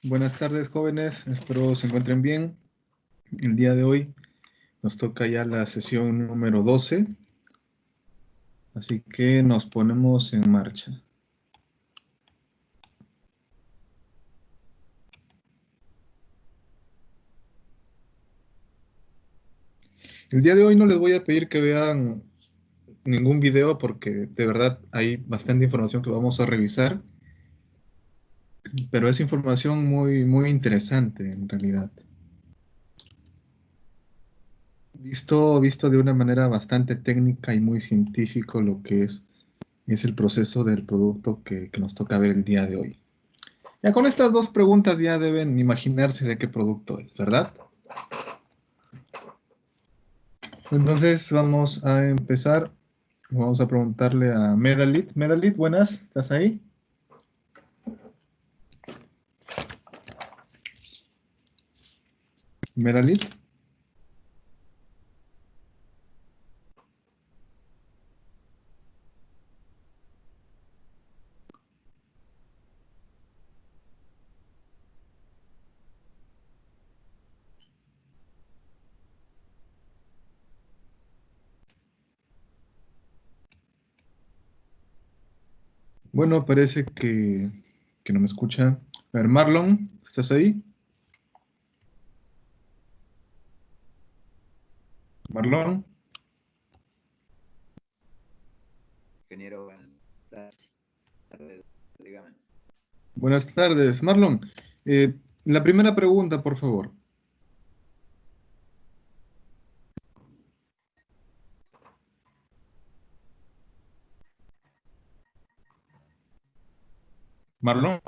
Buenas tardes, jóvenes. Espero se encuentren bien. El día de hoy nos toca ya la sesión número 12, así que nos ponemos en marcha. El día de hoy no les voy a pedir que vean ningún video porque de verdad hay bastante información que vamos a revisar, pero es información muy interesante en realidad. Visto de una manera bastante técnica y muy científico lo que es el proceso del producto que nos toca ver el día de hoy. Ya con estas dos preguntas ya deben imaginarse de qué producto es, ¿verdad? Entonces vamos a empezar. Vamos a preguntarle a Medalit. Medalit, buenas, ¿estás ahí? Medalit. Bueno, parece que no me escucha. A ver, Marlon, ¿estás ahí? Marlon. Ingeniero, buenas tardes, dígame. Buenas tardes, Marlon. La primera pregunta, por favor. Marlon.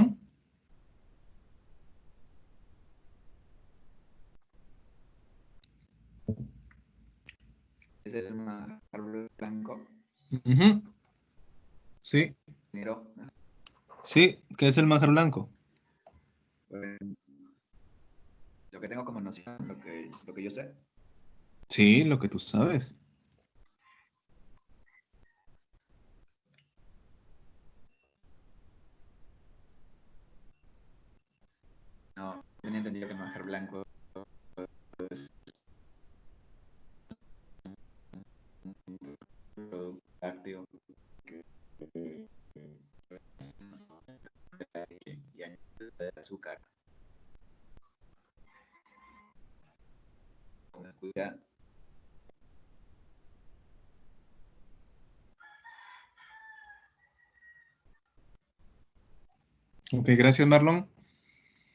¿Es el manjar blanco? Ujú. Sí, Ingeniero, sí, ¿qué es el manjar blanco? lo que tengo como noción, lo que yo sé, Sí, lo que tú sabes. no, tenía entendido que el manjar blanco es un producto lácteo que y añade azúcar con cuidado. Ok, gracias, Marlon.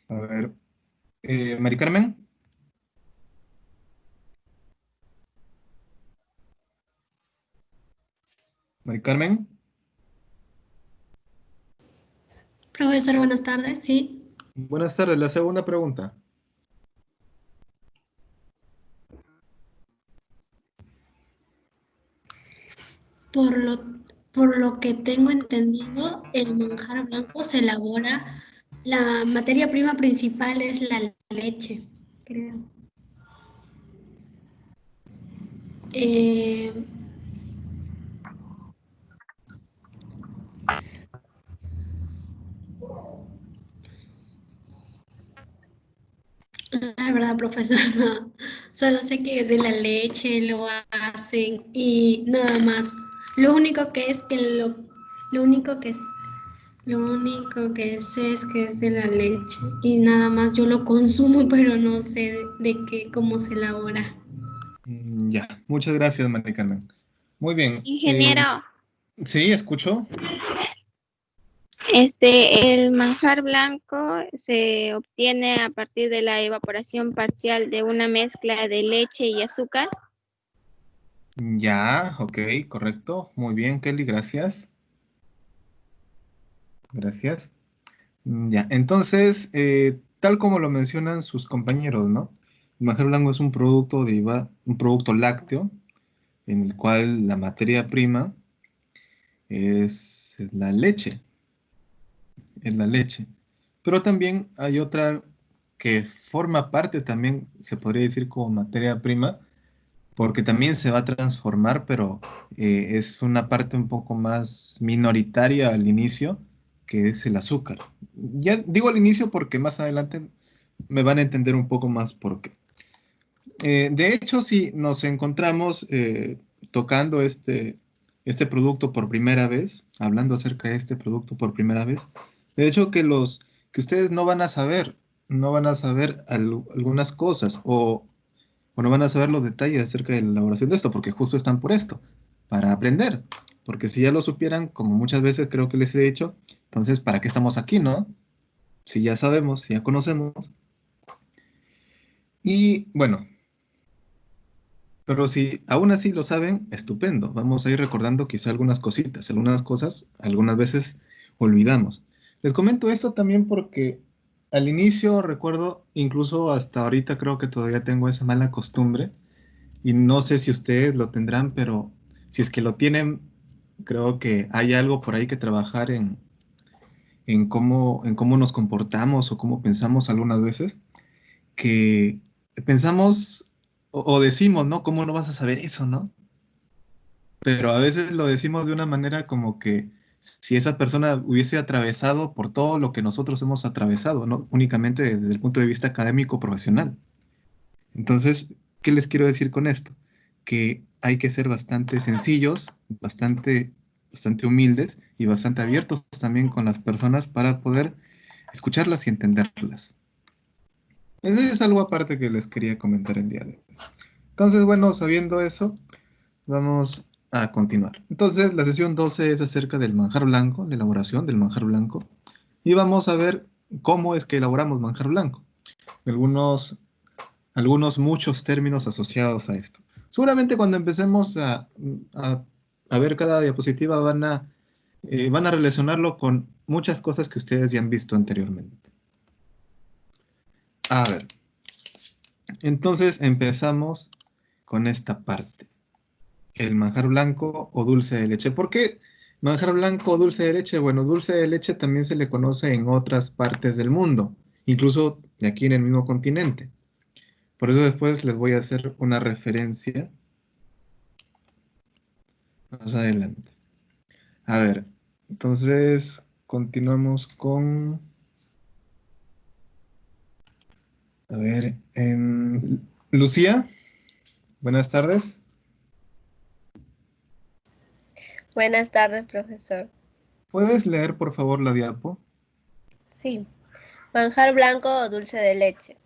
A ver, Mari Carmen. Mari Carmen. Profesor, buenas tardes. Sí, Buenas tardes, la segunda pregunta. por lo, por lo que tengo entendido, el manjar blanco se elabora, la materia prima principal es la leche, creo. Eh, la verdad, profesor, no. Solo sé que de la leche lo hacen y nada más. Lo único que es que lo único que es Lo único que sé es que es de la leche y nada más yo lo consumo, pero no sé de qué, cómo se elabora. Ya, muchas gracias, Mari Carmen. Muy bien. Ingeniero, Sí, escucho. el manjar blanco se obtiene a partir de la evaporación parcial de una mezcla de leche y azúcar. Ya, ok, correcto. Muy bien, Kelly, gracias. Gracias. Ya, entonces, tal como lo mencionan sus compañeros, ¿no? El manjar blanco es un producto un producto lácteo, en el cual la materia prima es la leche, es la leche. Pero también hay otra que forma parte también, se podría decir como materia prima, porque también se va a transformar, pero es una parte un poco más minoritaria al inicio, que es el azúcar. Ya digo al inicio porque más adelante me van a entender un poco más por qué. De hecho, si nos encontramos tocando este producto por primera vez, hablando acerca de este producto por primera vez, de hecho que ustedes no van a saber algunas cosas o no van a saber los detalles acerca de la elaboración de esto, porque justo están por esto, para aprender. Porque si ya lo supieran, como muchas veces creo que les he dicho, entonces, ¿para qué estamos aquí, no? Si ya sabemos, si ya conocemos. Y bueno, pero si aún así lo saben, estupendo. Vamos a ir recordando quizá algunas cositas, algunas cosas, algunas veces olvidamos. Les comento esto también porque al inicio recuerdo, incluso hasta ahorita creo que todavía tengo esa mala costumbre y no sé si ustedes lo tendrán, pero si es que lo tienen, creo que hay algo por ahí que trabajar en cómo nos comportamos o cómo pensamos algunas veces, que pensamos o decimos, ¿no? ¿Cómo no vas a saber eso, no? Pero a veces lo decimos de una manera como que si esa persona hubiese atravesado por todo lo que nosotros hemos atravesado, ¿no? Únicamente desde el punto de vista académico profesional. Entonces, ¿qué les quiero decir con esto? Que hay que ser bastante sencillos, bastante humildes y bastante abiertos también con las personas para poder escucharlas y entenderlas. Eso es algo aparte que les quería comentar el día de hoy. Entonces, bueno, sabiendo eso, vamos a continuar. Entonces, la sesión 12 es acerca del manjar blanco, la elaboración del manjar blanco. Y vamos a ver cómo es que elaboramos manjar blanco. Muchos términos asociados a esto. Seguramente cuando empecemos a ver cada diapositiva van a relacionarlo con muchas cosas que ustedes ya han visto anteriormente. A ver, entonces empezamos con esta parte. El manjar blanco o dulce de leche. ¿Por qué manjar blanco o dulce de leche? Bueno, dulce de leche también se le conoce en otras partes del mundo, incluso de aquí en el mismo continente. Por eso después les voy a hacer una referencia más adelante. A ver, entonces continuamos con... A ver, Lucía, buenas tardes. Buenas tardes, profesor. ¿Puedes leer por favor la diapo? Sí, manjar blanco o dulce de leche.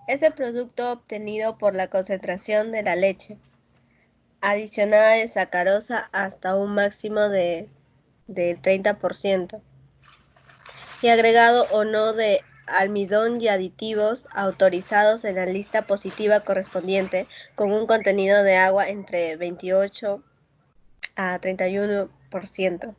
Es el producto obtenido por la concentración de la leche, adicionada de sacarosa hasta un máximo de 30%, y agregado o no de almidón y aditivos autorizados en la lista positiva correspondiente, con un contenido de agua entre 28 a 31%.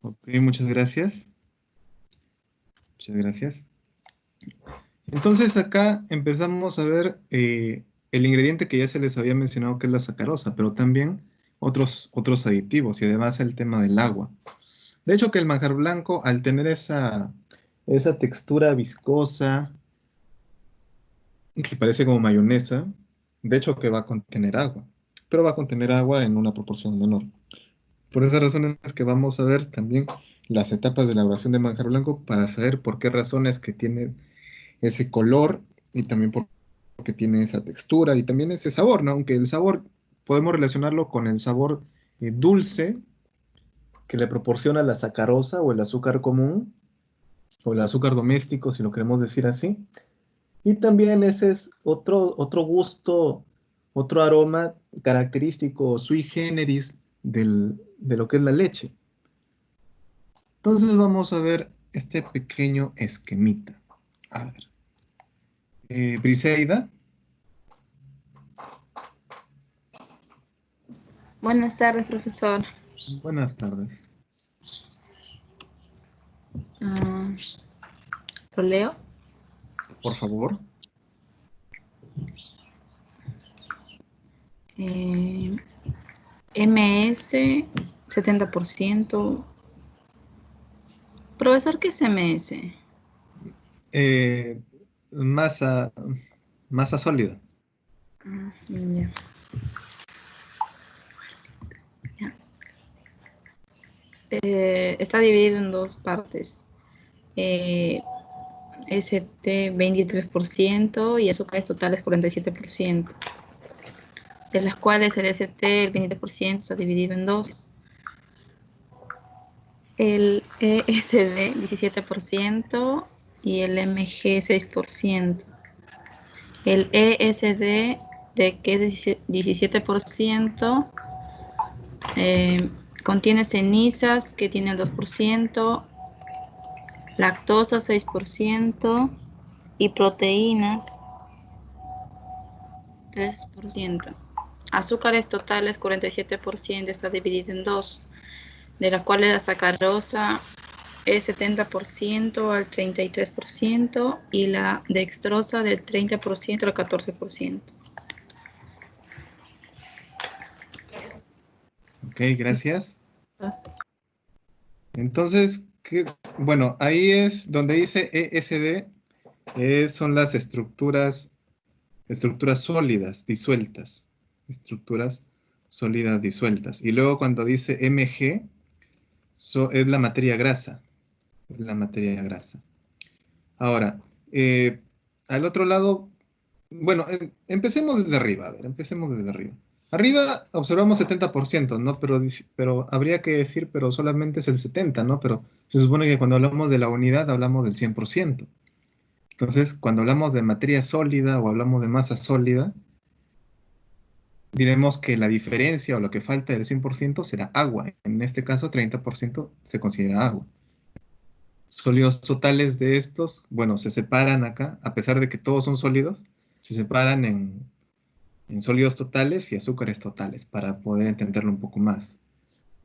Ok, muchas gracias. Muchas gracias. Entonces acá empezamos a ver el ingrediente que ya se les había mencionado que es la sacarosa, pero también otros aditivos y además el tema del agua. De hecho que el manjar blanco al tener esa textura viscosa y que parece como mayonesa, de hecho que va a contener agua, pero va a contener agua en una proporción menor. Por esa razón es que vamos a ver también las etapas de elaboración de manjar blanco para saber por qué razones que tiene ese color y también porque tiene esa textura y también ese sabor, ¿no? Aunque el sabor podemos relacionarlo con el sabor dulce que le proporciona la sacarosa o el azúcar común o el azúcar doméstico, si lo queremos decir así. Y también ese es otro gusto, otro aroma característico sui generis de lo que es la leche. Entonces vamos a ver este pequeño esquemita. A ver. Briseida. Buenas tardes, profesor. Buenas tardes. Ah, ¿Lo leo? Por favor. MS 70%. Profesor, ¿qué es MS? Masa, masa sólida. Ya. Está dividido en dos partes. ST 23% y azúcares totales 47%, de las cuales el ST, el 23%, está dividido en dos. El ESD 17% y el MG 6%. El ESD, de que es 17%, contiene cenizas, que tiene el 2%, lactosa 6% y proteínas 3%. Azúcares totales 47%, está dividido en dos, de las cuales la sacarosa es 70% al 33% y la dextrosa del 30% al 14%. Ok, gracias. Entonces, bueno, ahí es donde dice ESD, son las estructuras sólidas, disueltas. Estructuras sólidas disueltas. Y luego cuando dice MG, es la materia grasa. Es la materia grasa. Ahora, al otro lado, bueno, empecemos desde arriba. A ver, empecemos desde arriba. Arriba observamos 70%, ¿no? Pero habría que decir, pero solamente es el 70%, ¿no? Pero se supone que cuando hablamos de la unidad hablamos del 100%. Entonces, cuando hablamos de materia sólida o hablamos de masa sólida, diremos que la diferencia o lo que falta del 100% será agua. En este caso, 30% se considera agua. Sólidos totales de estos, bueno, se separan acá, a pesar de que todos son sólidos, se separan en sólidos totales y azúcares totales, para poder entenderlo un poco más.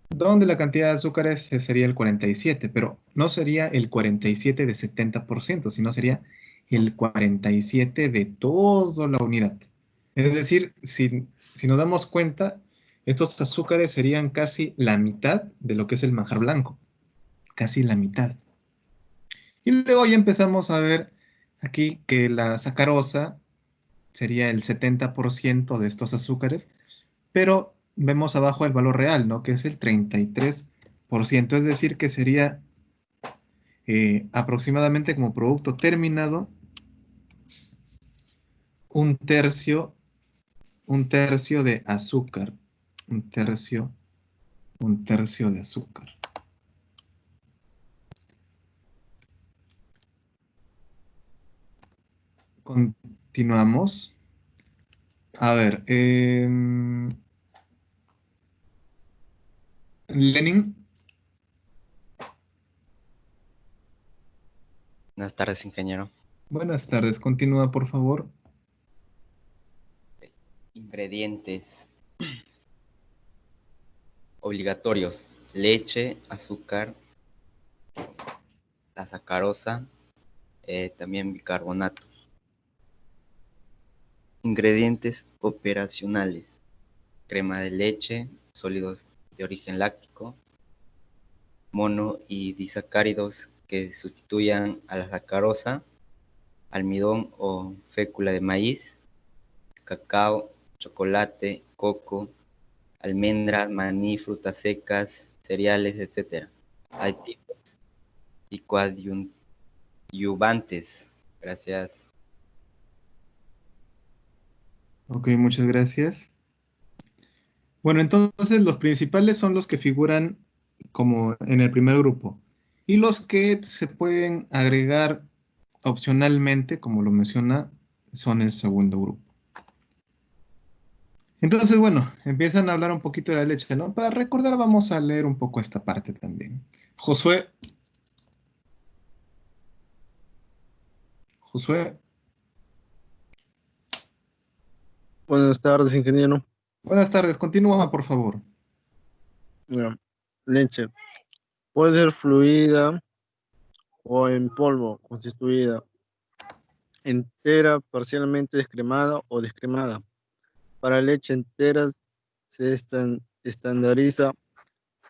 Donde la cantidad de azúcares sería el 47, pero no sería el 47 de 70%, sino sería el 47 de toda la unidad. Es decir, si nos damos cuenta, estos azúcares serían casi la mitad de lo que es el manjar blanco. Casi la mitad. Y luego ya empezamos a ver aquí que la sacarosa sería el 70% de estos azúcares, pero vemos abajo el valor real, ¿no? Que es el 33%, es decir, que sería aproximadamente como producto terminado un tercio de azúcar, un tercio de azúcar. Continuamos. A ver, Lenin. Buenas tardes, ingeniero. Buenas tardes, continúa por favor. Ingredientes obligatorios: leche, azúcar, la sacarosa, también bicarbonato. Ingredientes operacionales: crema de leche, sólidos de origen láctico, mono y disacáridos que sustituyan a la sacarosa, almidón o fécula de maíz, cacao, chocolate, coco, almendras, maní, frutas secas, cereales, etc. Aditivos y coadyuvantes. Gracias. Ok, muchas gracias. Bueno, entonces los principales son los que figuran como en el primer grupo y los que se pueden agregar opcionalmente, como lo menciona, son el segundo grupo. Entonces, bueno, empiezan a hablar un poquito de la leche, ¿no? Para recordar, vamos a leer un poco esta parte también. Josué. Buenas tardes, ingeniero. Buenas tardes, continúa, por favor. Mira, leche puede ser fluida o en polvo, constituida, entera, parcialmente descremada o descremada. Para leche entera se estandariza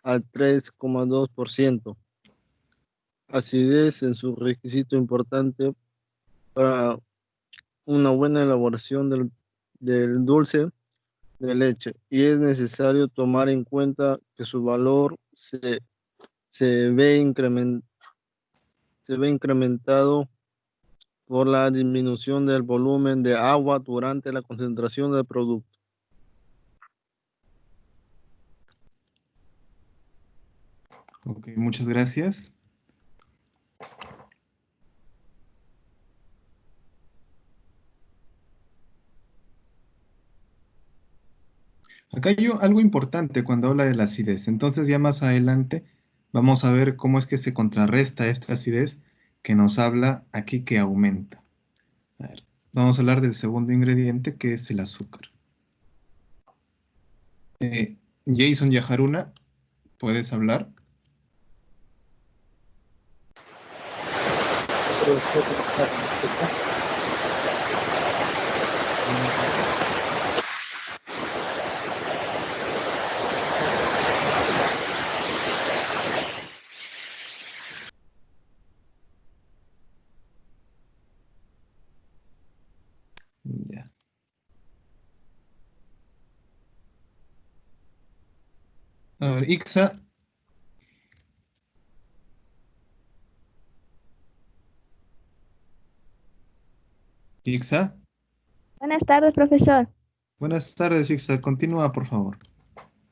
al 3,2%. Acidez es un requisito importante para una buena elaboración del dulce de leche y es necesario tomar en cuenta que su valor se se ve incrementado por la disminución del volumen de agua durante la concentración del producto. Ok, muchas gracias. Acá hay algo importante cuando habla de la acidez. Entonces ya más adelante vamos a ver cómo es que se contrarresta esta acidez que nos habla aquí que aumenta. A ver, vamos a hablar del segundo ingrediente que es el azúcar. Jason Yajaruna, ¿puedes hablar? Ya. A ver, Ixa. Ixa. Buenas tardes, profesor. Buenas tardes, Ixa. Continúa, por favor.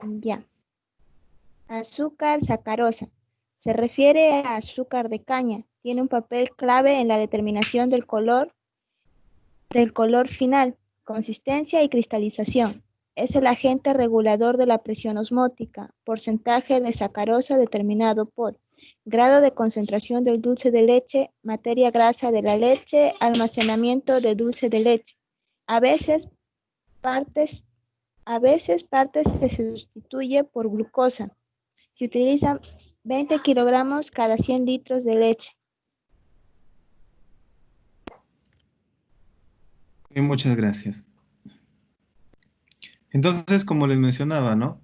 Ya. Azúcar sacarosa. Se refiere a azúcar de caña. Tiene un papel clave en la determinación del color final, consistencia y cristalización. Es el agente regulador de la presión osmótica, porcentaje de sacarosa determinado por grado de concentración del dulce de leche, materia grasa de la leche, almacenamiento de dulce de leche. A veces partes se sustituye por glucosa. Se utilizan 20 kilogramos cada 100 litros de leche. Muchas gracias. Entonces, como les mencionaba, ¿no?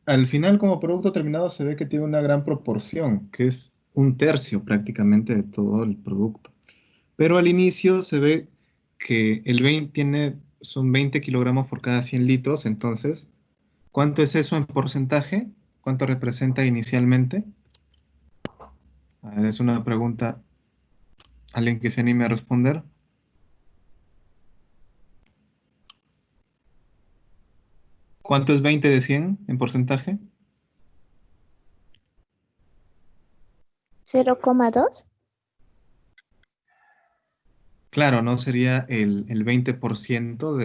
Al final, como producto terminado, se ve que tiene una gran proporción, que es un tercio prácticamente de todo el producto. Pero al inicio se ve que son 20 kilogramos por cada 100 litros, entonces, ¿cuánto es eso en porcentaje? ¿Cuánto representa inicialmente? A ver, es una pregunta, ¿alguien que se anime a responder? ¿Cuánto es 20 de 100 en porcentaje? 0,2. Claro, ¿no? Sería el 20%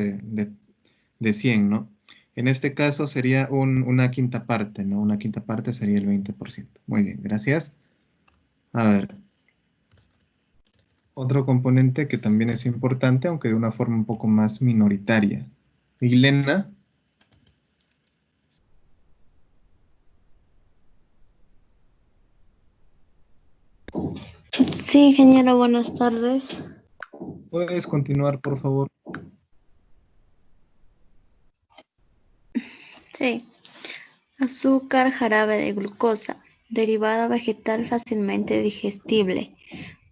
de 100, ¿no? En este caso sería una quinta parte, ¿no? Una quinta parte sería el 20%. Muy bien, gracias. A ver, otro componente que también es importante, aunque de una forma un poco más minoritaria. Milena, Sí, ingeniero, buenas tardes. ¿puedes continuar, por favor? Sí. Azúcar, jarabe de glucosa, derivado vegetal fácilmente digestible.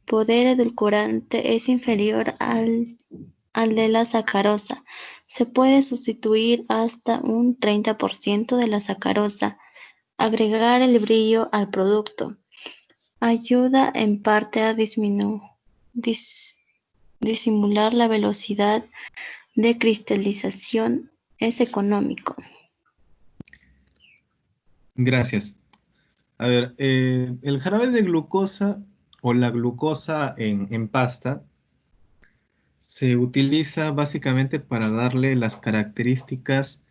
Poder edulcorante es inferior al de la sacarosa. Se puede sustituir hasta un 30% de la sacarosa. Agregar el brillo al producto. Ayuda en parte a disimular la velocidad de cristalización. Es económico. Gracias. A ver, el jarabe de glucosa o la glucosa en pasta se utiliza básicamente para darle las características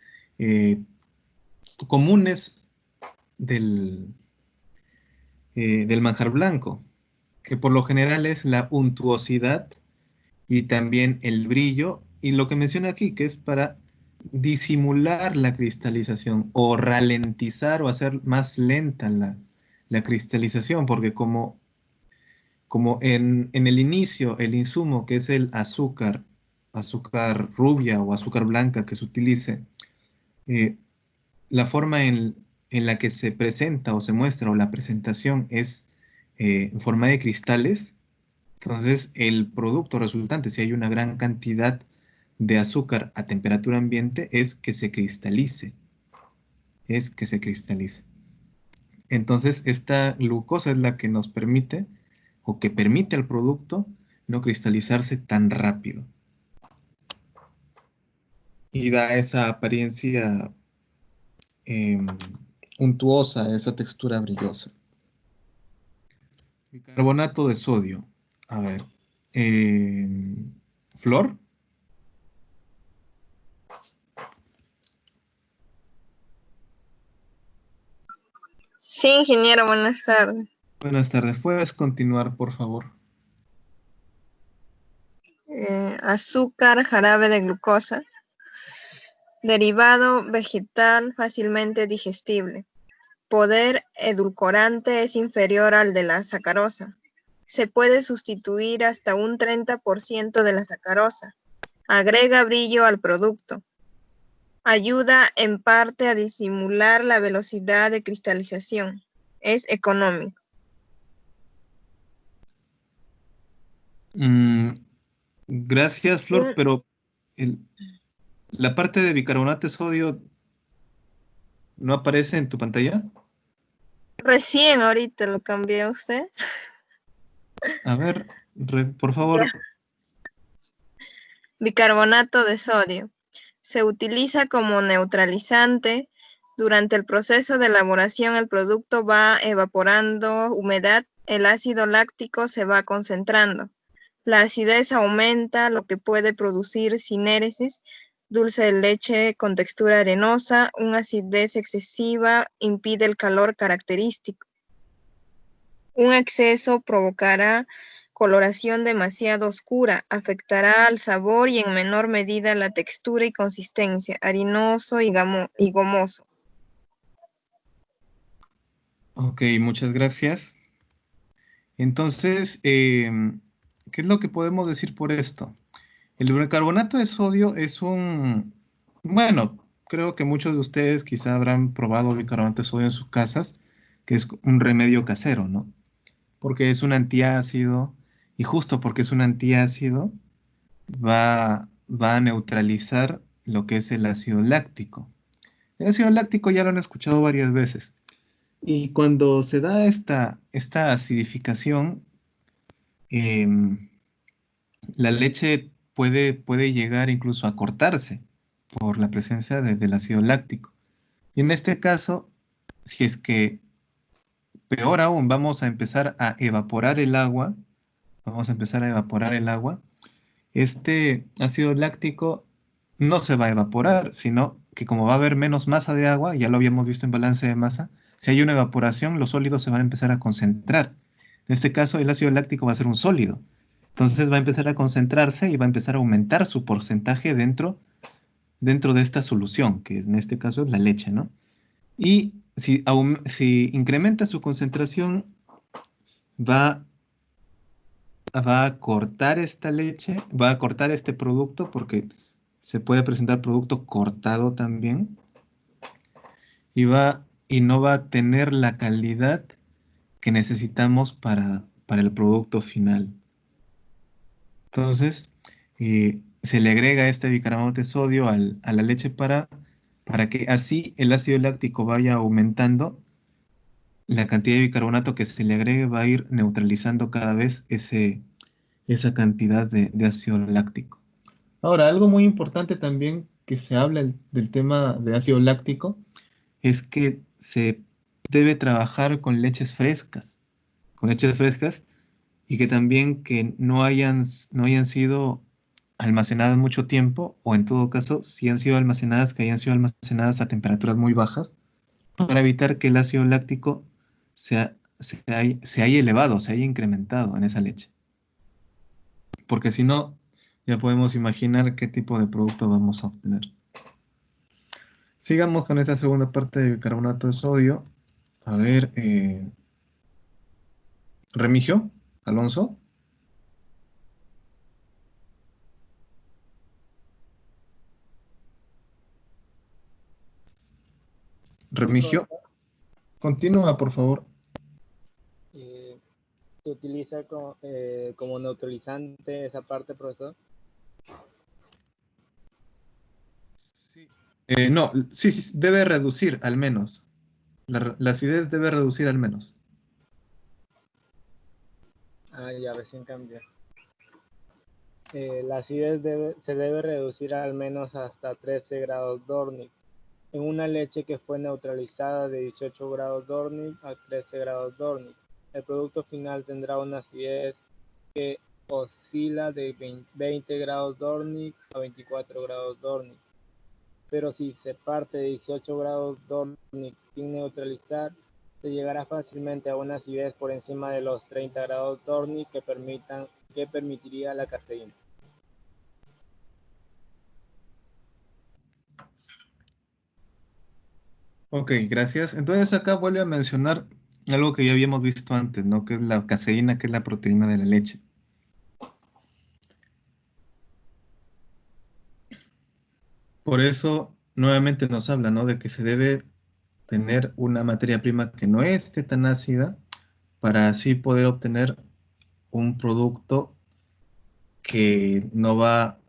comunes del, del manjar blanco, que por lo general es la untuosidad y también el brillo, y lo que menciona aquí, que es para disimular la cristalización o ralentizar o hacer más lenta la cristalización, porque como en el inicio, el insumo que es el azúcar, azúcar rubia o azúcar blanca que se utilice, eh, la forma en la que se presenta o se muestra o la presentación es en forma de cristales, entonces el producto resultante, si hay una gran cantidad de azúcar a temperatura ambiente, es que se cristalice, es que se cristalice. Entonces, esta glucosa es la que nos permite, o que permite al producto no cristalizarse tan rápido. Y da esa apariencia untuosa, esa textura brillosa. Bicarbonato de sodio. A ver. ¿Flor? Sí, ingeniero, buenas tardes. Buenas tardes. ¿Puedes continuar, por favor? Azúcar, jarabe de glucosa, derivado vegetal fácilmente digestible. Poder edulcorante es inferior al de la sacarosa. Se puede sustituir hasta un 30% de la sacarosa. Agrega brillo al producto. Ayuda en parte a disimular la velocidad de cristalización. Es económico. Gracias, Flor, pero la parte de bicarbonato de sodio no aparece en tu pantalla. Recién ahorita lo cambió usted. A ver, por favor. Bicarbonato de sodio. Se utiliza como neutralizante. Durante el proceso de elaboración, el producto va evaporando humedad, el ácido láctico se va concentrando. La acidez aumenta, lo que puede producir sinéresis, dulce de leche con textura arenosa. Una acidez excesiva impide el calor característico. Un exceso provocará coloración demasiado oscura, afectará al sabor y en menor medida la textura y consistencia, harinoso y gomoso. Ok, muchas gracias. Entonces, ¿qué es lo que podemos decir por esto? El bicarbonato de sodio es bueno, creo que muchos de ustedes quizá habrán probado bicarbonato de sodio en sus casas, que es un remedio casero, ¿no? Porque es un antiácido, y justo porque es un antiácido, va a neutralizar lo que es el ácido láctico. El ácido láctico ya lo han escuchado varias veces. Y cuando se da esta acidificación, la leche puede llegar incluso a cortarse por la presencia del ácido láctico. Y en este caso, si es que, peor aún, vamos a empezar a evaporar el agua, este ácido láctico no se va a evaporar, sino que como va a haber menos masa de agua, ya lo habíamos visto en balance de masa, si hay una evaporación, los sólidos se van a empezar a concentrar. En este caso, el ácido láctico va a ser un sólido. Entonces va a empezar a concentrarse y va a empezar a aumentar su porcentaje dentro de esta solución, que en este caso es la leche, ¿no? Y si incrementa su concentración, va a cortar esta leche, va a cortar este producto porque se puede presentar producto cortado también y no va a tener la calidad que necesitamos para el producto final. Entonces, se le agrega este bicarbonato de sodio a la leche para que así el ácido láctico vaya aumentando. La cantidad de bicarbonato que se le agregue va a ir neutralizando cada vez esa cantidad de ácido láctico. Ahora, algo muy importante también que se habla del tema de ácido láctico es que se debe trabajar con leches frescas, y que también que no hayan sido almacenadas mucho tiempo, o en todo caso, si han sido almacenadas, que hayan sido almacenadas a temperaturas muy bajas, para evitar que el ácido láctico se haya elevado, se haya incrementado en esa leche. Porque si no, ya podemos imaginar qué tipo de producto vamos a obtener. Sigamos con esta segunda parte de bicarbonato de sodio. A ver, Remigio, Alonso. Remigio, continúa, por favor. ¿Se utiliza como neutralizante esa parte, profesor? No, sí, debe reducir al menos La acidez debe reducir al menos. Ah, ya recién cambié. La acidez se debe reducir al menos hasta 13 grados Dornick en una leche que fue neutralizada de 18 grados Dornick a 13 grados Dornick. El producto final tendrá una acidez que oscila de 20 grados Dornick a 24 grados Dornick. Pero si se parte de 18 grados Dornick sin neutralizar, se llegará fácilmente a una acidez por encima de los 30 grados Dornick que permitiría la caseína. Ok, gracias. Entonces acá vuelve a mencionar algo que ya habíamos visto antes, ¿no? Que es la caseína, que es la proteína de la leche. Por eso, nuevamente nos habla, ¿no? De que se debe tener una materia prima que no esté tan ácida para así poder obtener un producto que no va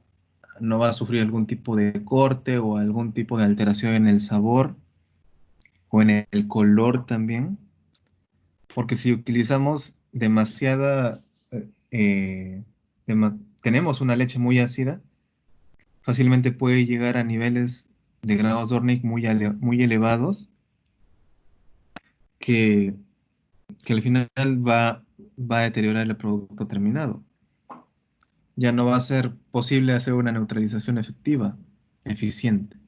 a sufrir algún tipo de corte o algún tipo de alteración en el sabor o en el color también. Porque si utilizamos eh, tenemos una leche muy ácida, fácilmente puede llegar a niveles de grados Dornick muy elevados que, que al final va a deteriorar el producto terminado. Ya no va a ser posible hacer una neutralización efectiva, eficiente.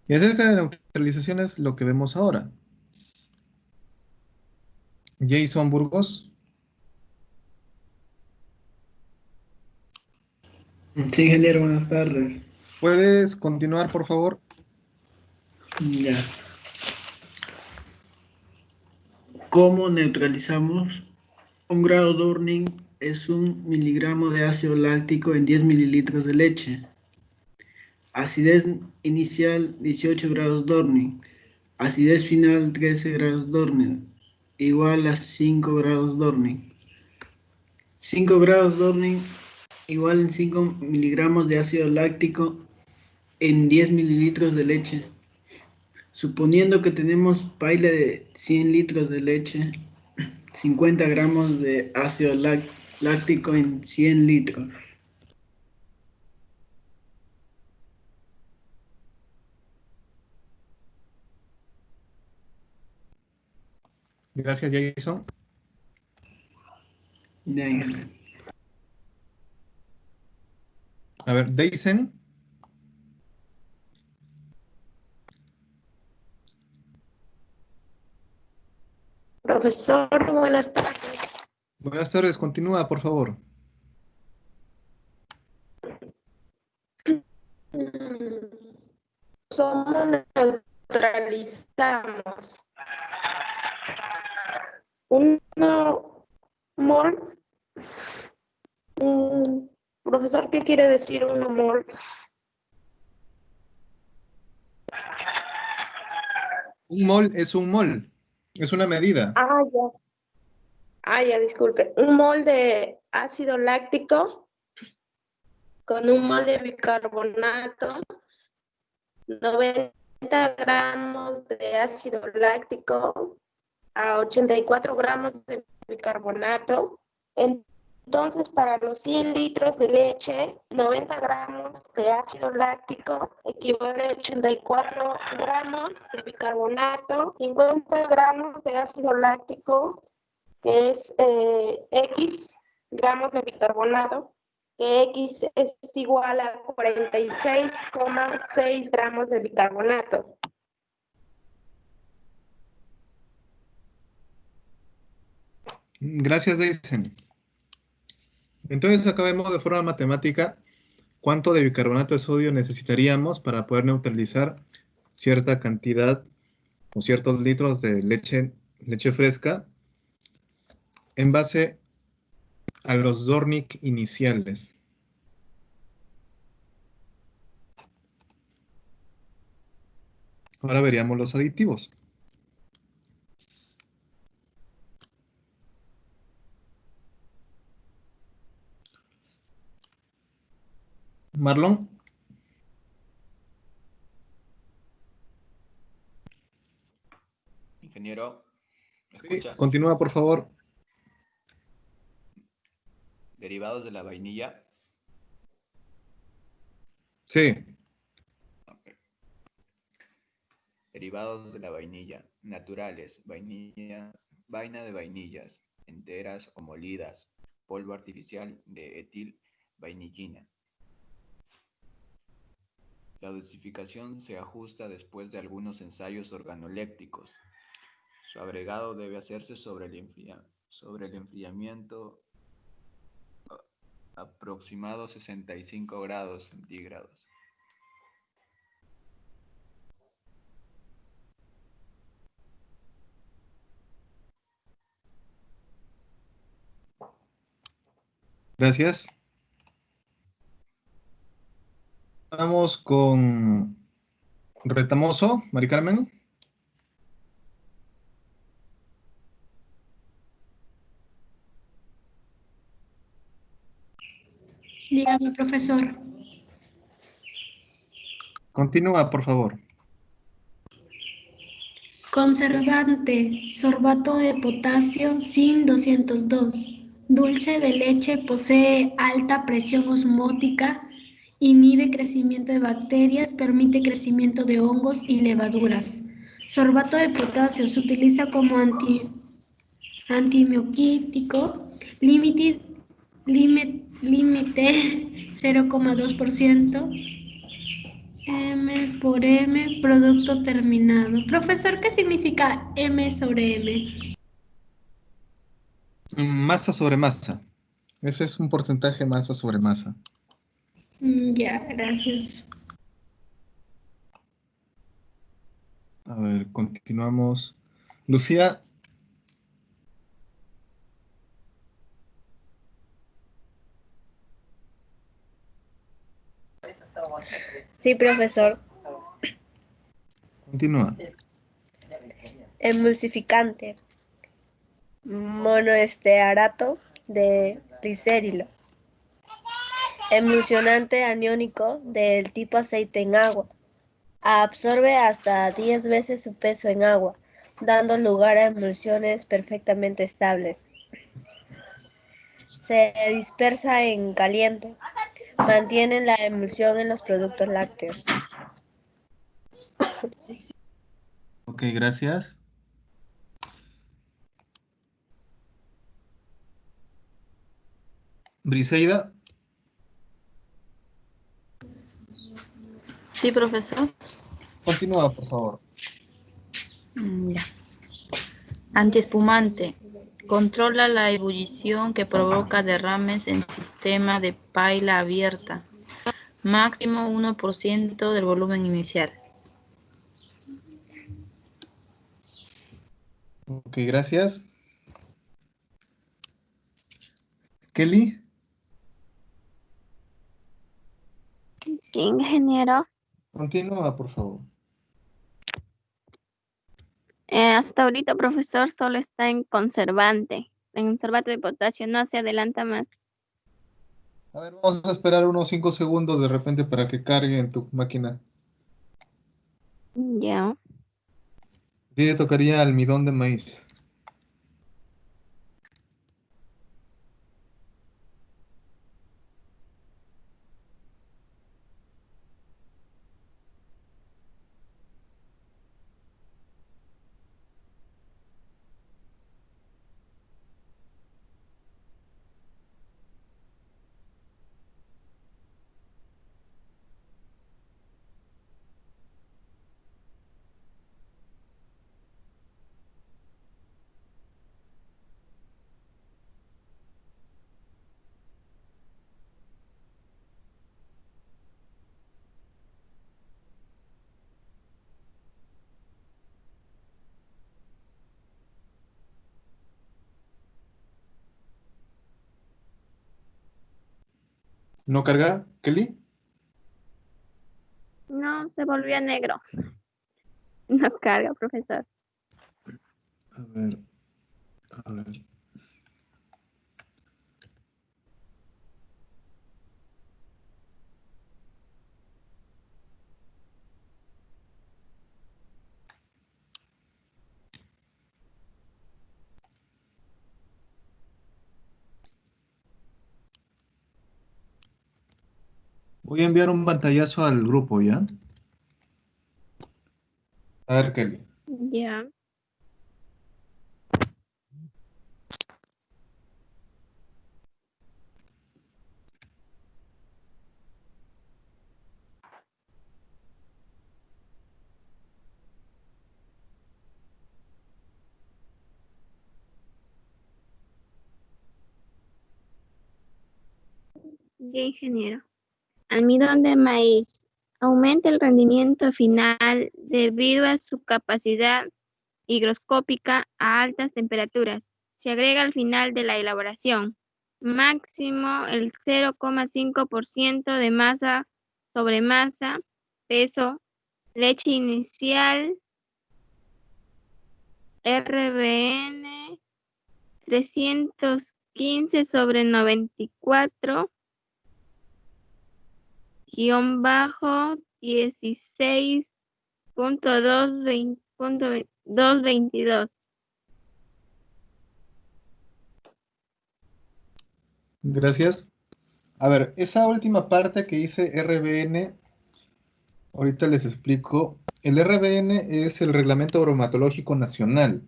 Y acerca de la neutralización es lo que vemos ahora. Jason Burgos. Sí, ingeniero, buenas tardes. ¿Puedes continuar, por favor? Ya. ¿Cómo neutralizamos? Un grado Dorning es 1 miligramo de ácido láctico en 10 mililitros de leche. Acidez inicial 18 grados Dorning. Acidez final 13 grados Dorning. Igual a 5 grados Dorning. 5 grados Dorning igual en 5 miligramos de ácido láctico en 10 mililitros de leche. Suponiendo que tenemos paila de 100 litros de leche, 50 gramos de ácido láctico en 100 litros. Gracias, Jason. Ya, ingeniero. A ver, Deisen. Profesor, buenas tardes. Buenas tardes, continúa, por favor. ¿Cómo neutralizamos un mol? Profesor, ¿qué quiere decir un mol? Un mol es un mol, es una medida. Ah, ya. Ah, ya, disculpe. Un mol de ácido láctico con un mol de bicarbonato, 90 gramos de ácido láctico a 84 gramos de bicarbonato. Entonces, para los 100 litros de leche, 90 gramos de ácido láctico equivale a 84 gramos de bicarbonato, 50 gramos de ácido láctico, que es X gramos de bicarbonato, que X es igual a 46,6 gramos de bicarbonato. Gracias, Deisen. Entonces, acá vemos de forma matemática cuánto de bicarbonato de sodio necesitaríamos para poder neutralizar cierta cantidad o ciertos litros de leche fresca en base a los Dornick iniciales. Ahora veríamos los aditivos. Marlon. Ingeniero, ¿me Sí, escucha? continúa, por favor. Derivados de la vainilla. Sí. Derivados de la vainilla. Naturales. Vainilla, vaina de vainillas. Enteras o molidas. Polvo artificial de etil vainillina. La dosificación se ajusta después de algunos ensayos organolépticos. Su agregado debe hacerse sobre el enfriamiento aproximado 65 grados centígrados. Gracias. Vamos con Retamoso, Mari Carmen. Dígame, profesor. Continúa, por favor. Conservante, sorbato de potasio, Zin 202. Dulce de leche posee alta presión osmótica, inhibe crecimiento de bacterias, permite crecimiento de hongos y levaduras. Sorbato de potasio se utiliza como antimioquítico, límite 0,2%. M por M, producto terminado. Profesor, ¿qué significa M sobre M? Masa sobre masa. Ese es un porcentaje masa sobre masa. Ya, gracias. A ver, continuamos. Lucía. Sí, profesor. Continúa. Emulsificante. Monoestearato de glicerilo. Emulsionante aniónico del tipo aceite en agua. Absorbe hasta 10 veces su peso en agua, dando lugar a emulsiones perfectamente estables. Se dispersa en caliente. Mantiene la emulsión en los productos lácteos. Ok, gracias. Briseida. Sí, profesor. Continúa, por favor. Ya. Antiespumante. Controla la ebullición que provoca derrames en sistema de paila abierta. Máximo 1% del volumen inicial. Ok, gracias. Kelly. Sí, ingeniero. Continúa, por favor. Hasta ahorita, profesor, solo está en conservante. En conservante de potasio, no se adelanta más. A ver, vamos a esperar unos 5 segundos de repente para que cargue en tu máquina. Ya. ¿Qué le tocaría almidón de maíz? ¿No carga, Kelly? No, se volvió negro. No carga, profesor. A ver, a ver. Voy a enviar un pantallazo al grupo, ¿ya? A ver, Kelly. Ya. Ya, ingeniero. Almidón de maíz. Aumenta el rendimiento final debido a su capacidad higroscópica a altas temperaturas. Se agrega al final de la elaboración. Máximo el 0,5% de masa sobre masa, peso, leche inicial, RBN 315 sobre 94, guión bajo 16.222. Gracias. A ver, esa última parte que dice RBN, ahorita les explico. El RBN es el Reglamento Bromatológico Nacional.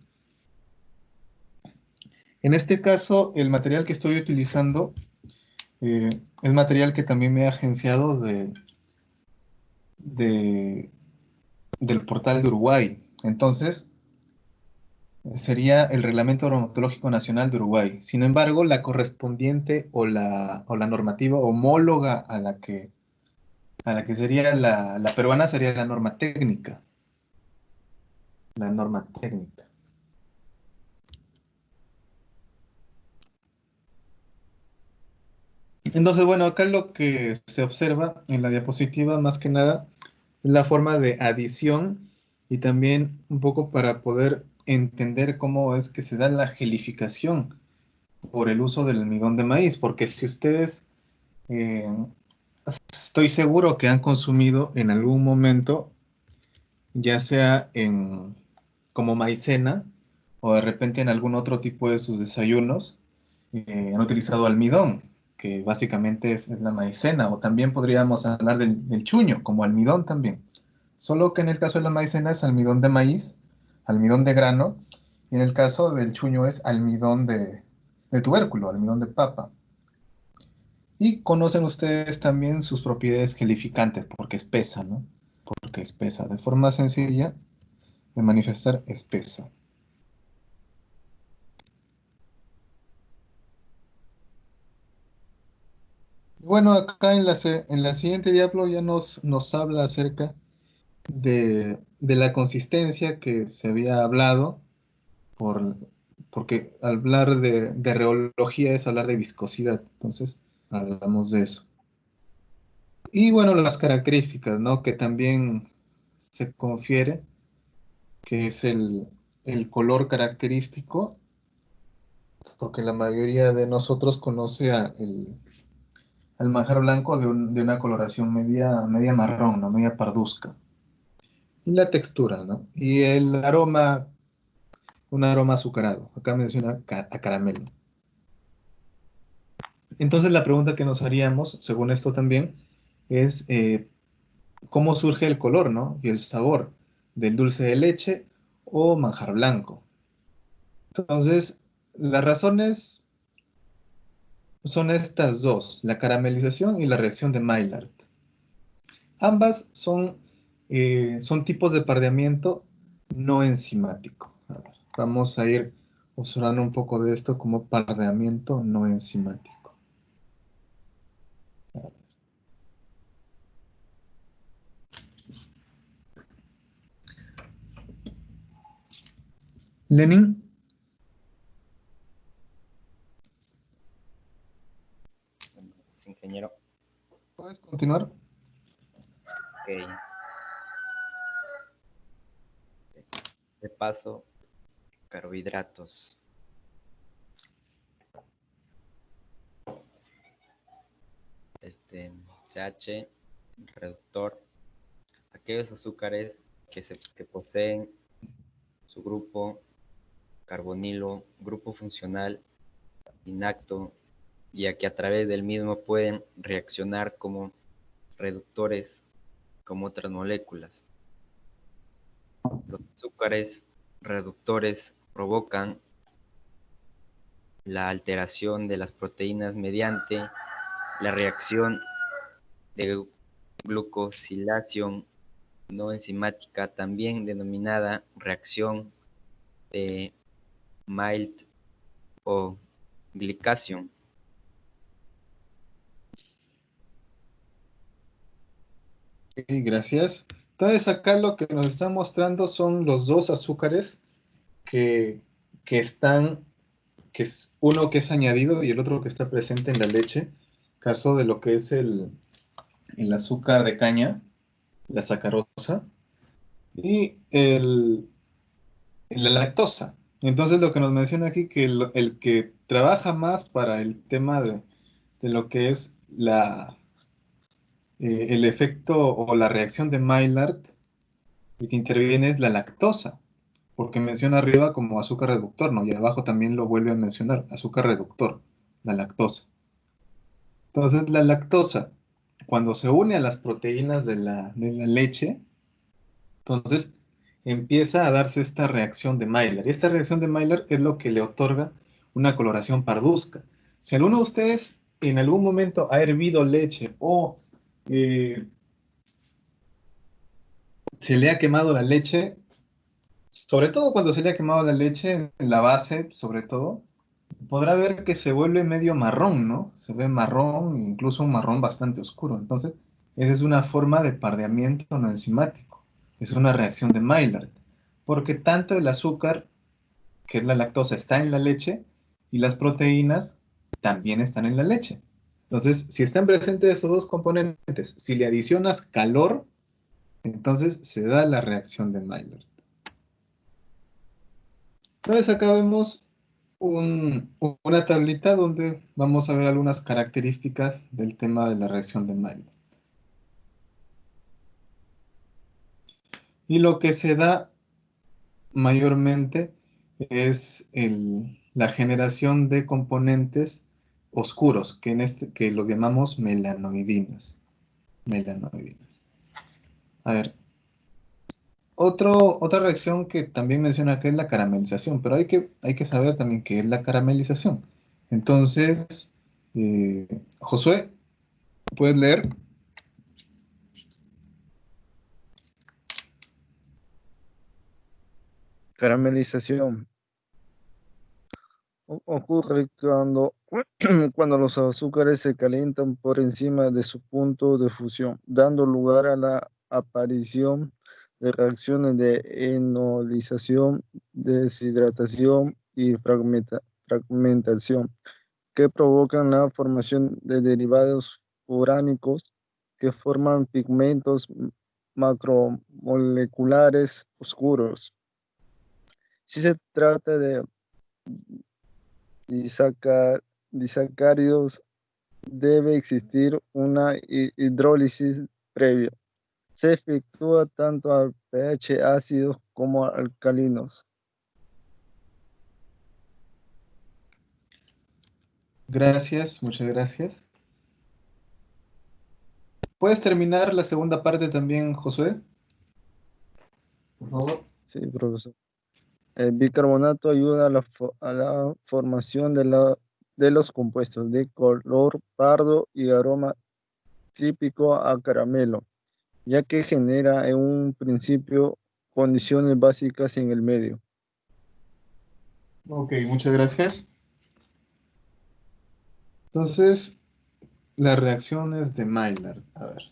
En este caso, el material que estoy utilizando es material que también me he agenciado del portal de Uruguay. Entonces, sería el Reglamento Bromatológico Nacional de Uruguay. Sin embargo, la correspondiente o la normativa homóloga a la que sería la peruana sería la norma técnica. La norma técnica. Entonces, bueno, acá lo que se observa en la diapositiva, más que nada, es la forma de adición y también un poco para poder entender cómo es que se da la gelificación por el uso del almidón de maíz, porque si ustedes, eh, estoy seguro que han consumido en algún momento, ya sea como maicena o de repente en algún otro tipo de sus desayunos, han utilizado almidón, que básicamente es la maicena, o también podríamos hablar del chuño, como almidón también. Solo que en el caso de la maicena es almidón de maíz, almidón de grano, y en el caso del chuño es almidón de tubérculo, almidón de papa. Y conocen ustedes también sus propiedades gelificantes, porque espesa, ¿no? Porque espesa. De forma sencilla de manifestar espesa. Bueno, acá en la siguiente diaplo ya nos habla acerca de la consistencia que se había hablado, porque hablar de reología es hablar de viscosidad, entonces hablamos de eso. Y bueno, las características, ¿no? Que también se confiere, que es el color característico, porque la mayoría de nosotros conoce al manjar blanco de una coloración media marrón, ¿no? Media parduzca. Y la textura, ¿no? Y el aroma, un aroma azucarado. Acá menciona a caramelo. Entonces la pregunta que nos haríamos, según esto también, es cómo surge el color, ¿no? Y el sabor del dulce de leche o manjar blanco. Entonces, las razones son estas dos, la caramelización y la reacción de Maillard. Ambas son tipos de pardeamiento no enzimático. A ver, vamos a ir observando un poco de esto como pardeamiento no enzimático. Lenin. Ingeniero. ¿Puedes continuar? Ok. De paso, carbohidratos. CH, reductor, aquellos azúcares que poseen su grupo carbonilo, grupo funcional inacto, y a que a través del mismo pueden reaccionar como reductores como otras moléculas. Los azúcares reductores provocan la alteración de las proteínas mediante la reacción de glucosilación no enzimática, también denominada reacción de Maillard o glicación. Gracias. Entonces acá lo que nos está mostrando son los dos azúcares que están, que es uno que es añadido y el otro que está presente en la leche. Caso de lo que es el azúcar de caña, la sacarosa, y la lactosa. Entonces lo que nos menciona aquí que el que trabaja más para el tema de lo que es el efecto o la reacción de Maillard, el que interviene es la lactosa, porque menciona arriba como azúcar reductor, ¿no? Y abajo también lo vuelve a mencionar, azúcar reductor, la lactosa. Entonces la lactosa, cuando se une a las proteínas de la leche, entonces empieza a darse esta reacción de Maillard. Y esta reacción de Maillard es lo que le otorga una coloración parduzca. Si alguno de ustedes en algún momento ha hervido leche o se le ha quemado la leche, sobre todo cuando se le ha quemado la leche en la base, sobre todo, podrá ver que se vuelve medio marrón, ¿no? Se ve marrón, incluso un marrón bastante oscuro. Entonces, esa es una forma de pardeamiento no enzimático. Es una reacción de Maillard, porque tanto el azúcar, que es la lactosa, está en la leche y las proteínas también están en la leche. Entonces, si están presentes esos dos componentes, si le adicionas calor, entonces se da la reacción de Maillard. Entonces acá vemos una tablita donde vamos a ver algunas características del tema de la reacción de Maillard. Y lo que se da mayormente es la generación de componentes oscuros, que los llamamos melanoidinas. A ver, otra reacción que también menciona acá es la caramelización, pero hay que saber también qué es la caramelización. Entonces, Josué, ¿puedes leer? Caramelización. Ocurre cuando los azúcares se calientan por encima de su punto de fusión, dando lugar a la aparición de reacciones de enolización, deshidratación y fragmentación, que provocan la formación de derivados uránicos que forman pigmentos macromoleculares oscuros. Si se trata de disacáridos, debe existir una hidrólisis previa. Se efectúa tanto al pH ácidos como alcalinos. Gracias, muchas gracias. ¿Puedes terminar la segunda parte también, Josué? Por favor. Sí, profesor. El bicarbonato ayuda a la formación de los compuestos de color pardo y aroma típico a caramelo, ya que genera en un principio condiciones básicas en el medio. Ok, muchas gracias. Entonces, las reacciones de Maillard. A ver.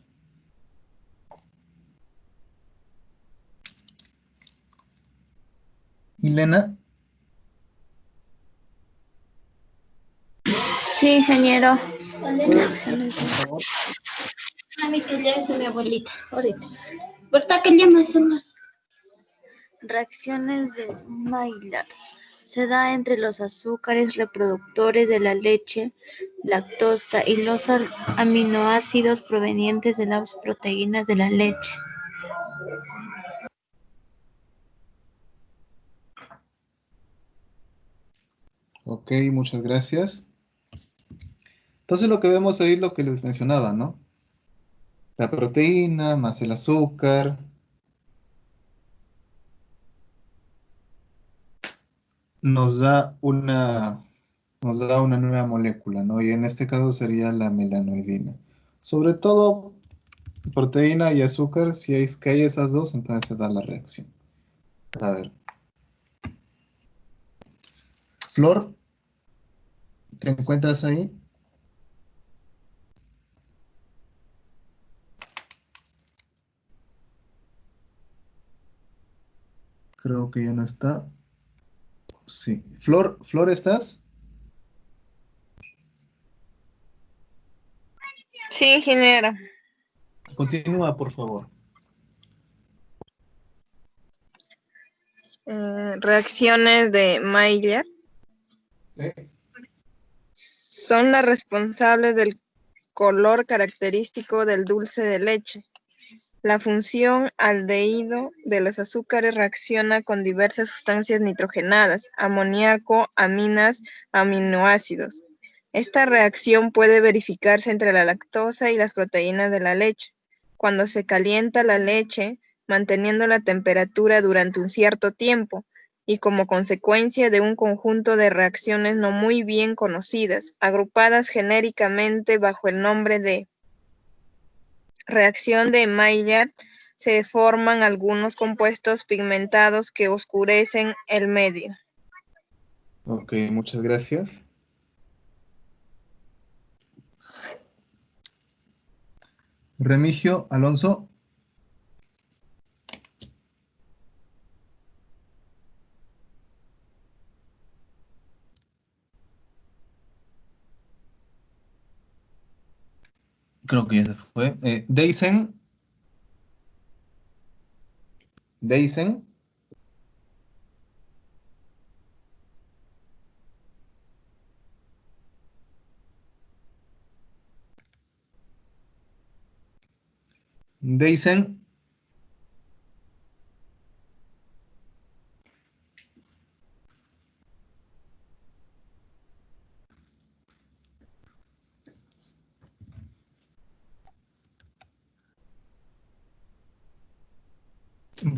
Elena. Sí, ingeniero. Mami, que llames a mi abuelita, ahorita. ¿Verdad que llames a mi? Reacciones de Maillard. Se da entre los azúcares reproductores de la leche, lactosa y los aminoácidos provenientes de las proteínas de la leche. Ok, muchas gracias. Entonces lo que vemos ahí es lo que les mencionaba, ¿no? La proteína más el azúcar nos da una nueva molécula, ¿no? Y en este caso sería la melanoidina. Sobre todo proteína y azúcar, si hay esas dos, entonces se da la reacción. A ver. Flor, ¿te encuentras ahí? Creo que ya no está. Sí. Flor, ¿estás? Sí, ingeniero. Continúa, por favor. Reacciones de Maillard son las responsables del color característico del dulce de leche. La función aldehído de los azúcares reacciona con diversas sustancias nitrogenadas, amoníaco, aminas, aminoácidos. Esta reacción puede verificarse entre la lactosa y las proteínas de la leche. Cuando se calienta la leche, manteniendo la temperatura durante un cierto tiempo, y como consecuencia de un conjunto de reacciones no muy bien conocidas, agrupadas genéricamente bajo el nombre de reacción de Maillard, se forman algunos compuestos pigmentados que oscurecen el medio. Ok, muchas gracias. Remigio, Alonso. Creo que ya se fue. Deisen. Deisen. Deisen.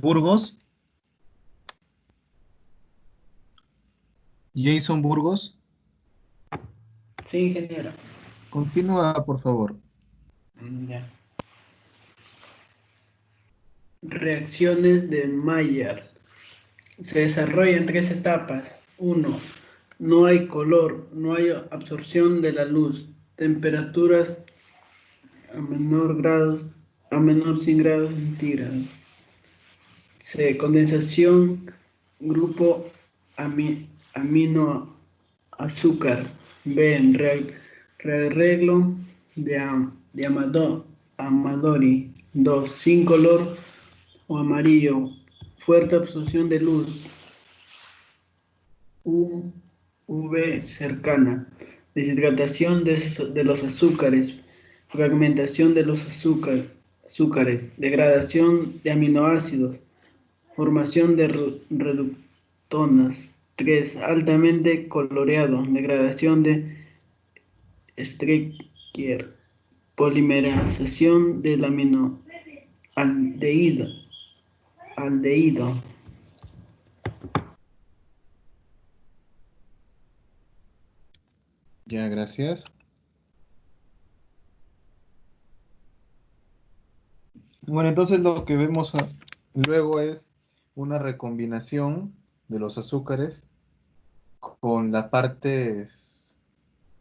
Burgos. Jason Burgos. Sí, ingeniero. Continúa, por favor. Ya. Reacciones de Maillard. Se desarrolla en 3 etapas. 1. No hay color, no hay absorción de la luz. Temperaturas a menor 100 grados centígrados. C. Condensación, grupo amino azúcar. B. Rearreglo de Amadori. 2. Sin color o amarillo. Fuerte absorción de luz. UV cercana. Deshidratación de los azúcares. Fragmentación de los azúcares. Degradación de aminoácidos. Formación de reductonas. 3. Altamente coloreado. Degradación de Strecker. Polimerización del aminoaldehído. Ya, gracias. Bueno, entonces lo que vemos luego es una recombinación de los azúcares con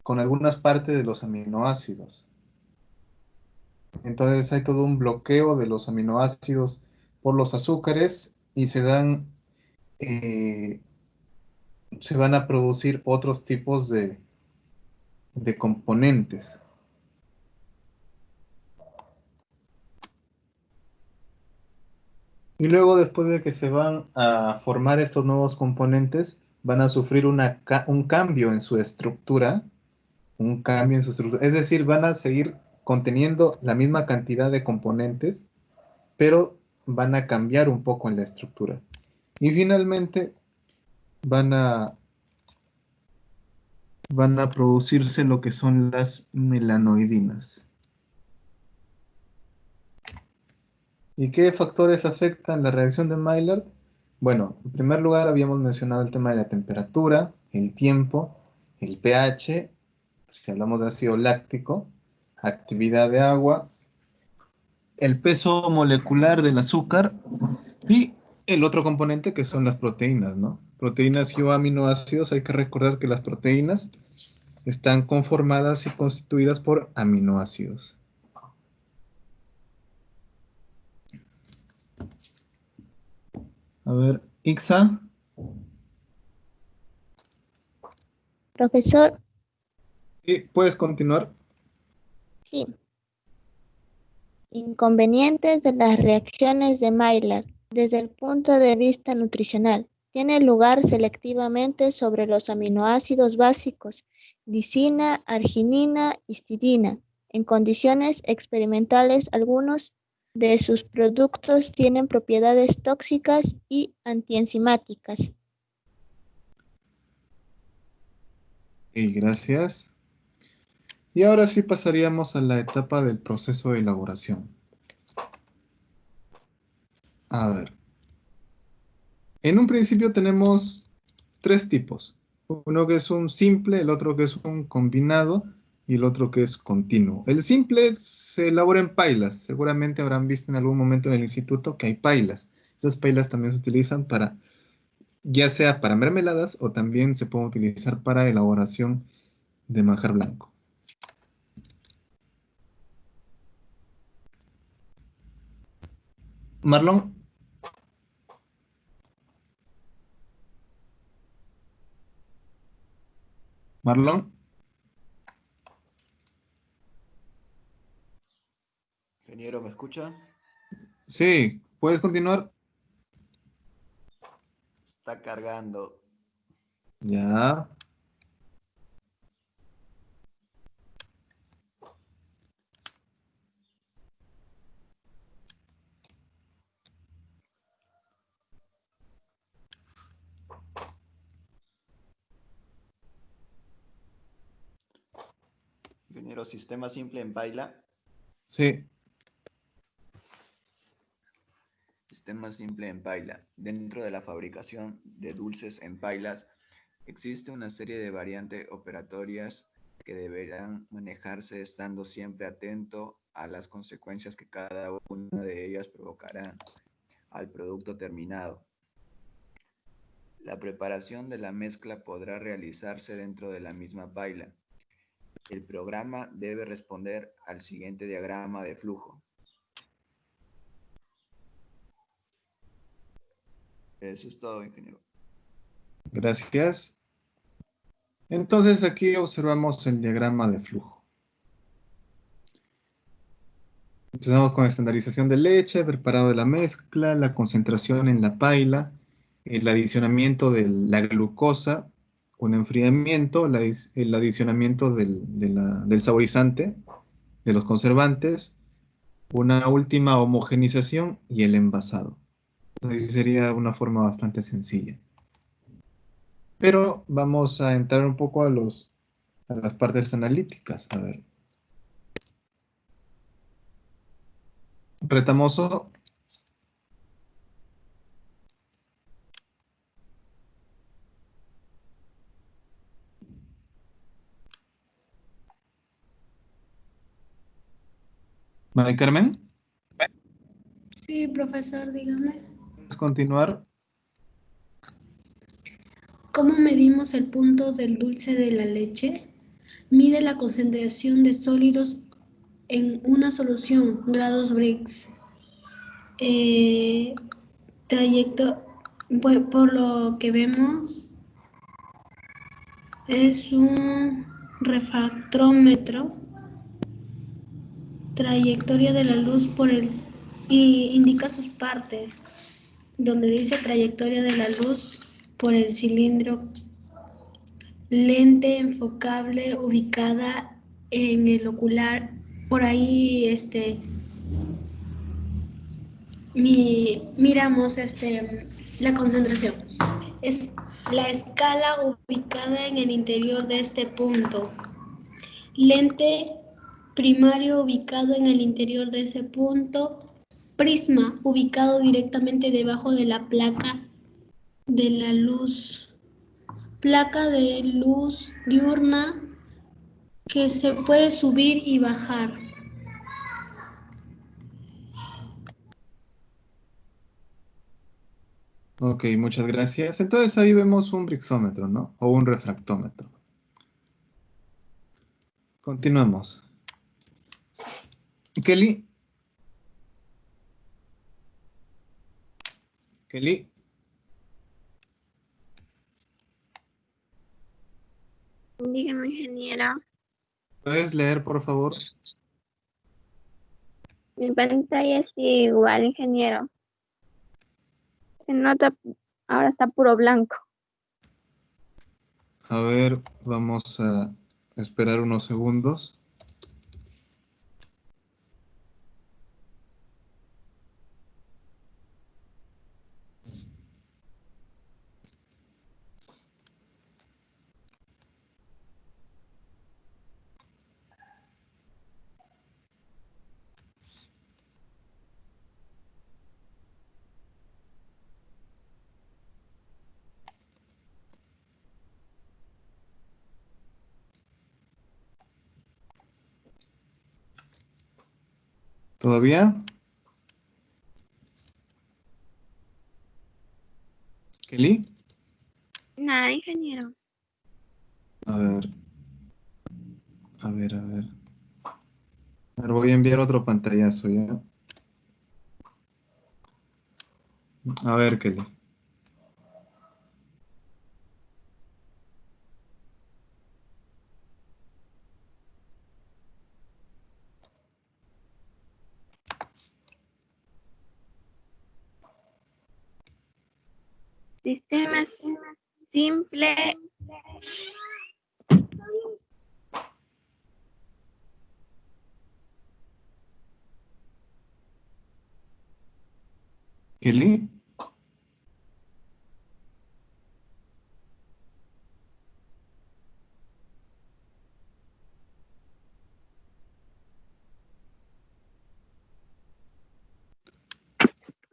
con algunas partes de los aminoácidos. Entonces hay todo un bloqueo de los aminoácidos por los azúcares y se van a producir otros tipos de componentes. Y luego, después de que se van a formar estos nuevos componentes, van a sufrir un cambio en su estructura, es decir, van a seguir conteniendo la misma cantidad de componentes, pero van a cambiar un poco en la estructura. Y finalmente van a producirse lo que son las melanoidinas. ¿Y qué factores afectan la reacción de Maillard? Bueno, en primer lugar habíamos mencionado el tema de la temperatura, el tiempo, el pH, si hablamos de ácido láctico, actividad de agua, el peso molecular del azúcar y el otro componente que son las proteínas, ¿no? Proteínas y o aminoácidos, hay que recordar que las proteínas están conformadas y constituidas por aminoácidos. A ver, Ixa. Profesor, Sí, ¿puedes continuar? sí. Inconvenientes de las reacciones de Maillard desde el punto de vista nutricional. Tiene lugar selectivamente sobre los aminoácidos básicos, lisina, arginina, histidina. En condiciones experimentales, algunos de sus productos tienen propiedades tóxicas y antienzimáticas. Y gracias. Y ahora sí pasaríamos a la etapa del proceso de elaboración. A ver. En un principio tenemos tres tipos. Uno que es un simple, el otro que es un combinado y el otro que es continuo. El simple se elabora en pailas. Seguramente habrán visto en algún momento en el instituto que hay pailas. Esas pailas también se utilizan para, ya sea para mermeladas o también se pueden utilizar para elaboración de manjar blanco. Marlon. Marlon. Ingeniero, ¿me escucha? Sí, ¿puedes continuar? Está cargando. Ya. Ingeniero, sistema simple en paila. Sí. Sistema simple en paila. Dentro de la fabricación de dulces en pailas existe una serie de variantes operatorias que deberán manejarse estando siempre atento a las consecuencias que cada una de ellas provocará al producto terminado. La preparación de la mezcla podrá realizarse dentro de la misma paila. El programa debe responder al siguiente diagrama de flujo. Eso es todo, ingeniero. Gracias. Entonces aquí observamos el diagrama de flujo. Empezamos con estandarización de leche, preparado de la mezcla, la concentración en la paila, el adicionamiento de la glucosa, un enfriamiento, el adicionamiento del saborizante, de los conservantes, una última homogenización y el envasado. Entonces sería una forma bastante sencilla. Pero vamos a entrar un poco a las partes analíticas. A ver. Retamoso. Mari Carmen. Sí, profesor, dígame. ¿Puedes continuar? ¿Cómo medimos el punto del dulce de la leche? Mide la concentración de sólidos en una solución, grados Brix. Por lo que vemos, es un refractómetro. Trayectoria de la luz y indica sus partes, donde dice trayectoria de la luz por el cilindro, lente enfocable ubicada en el ocular. Por ahí miramos la concentración. Es la escala ubicada en el interior de este punto. Lente primario ubicado en el interior de ese punto. prisma ubicado directamente debajo de la placa de la luz, placa de luz diurna que se puede subir y bajar. Ok, muchas gracias. Entonces ahí vemos un brixómetro, ¿no? O un refractómetro. Continuemos. Kelly. Kelly. Dígame, ingeniero. ¿Puedes leer, por favor? Mi pantalla es igual, ingeniero. Se nota, ahora está puro blanco. A ver, vamos a esperar unos segundos. ¿Todavía? ¿Kelly? Nada, ingeniero. A ver. A ver, a ver. A ver, voy a enviar otro pantallazo ya. A ver, Kelly. Sistema simple. ¿Kelly?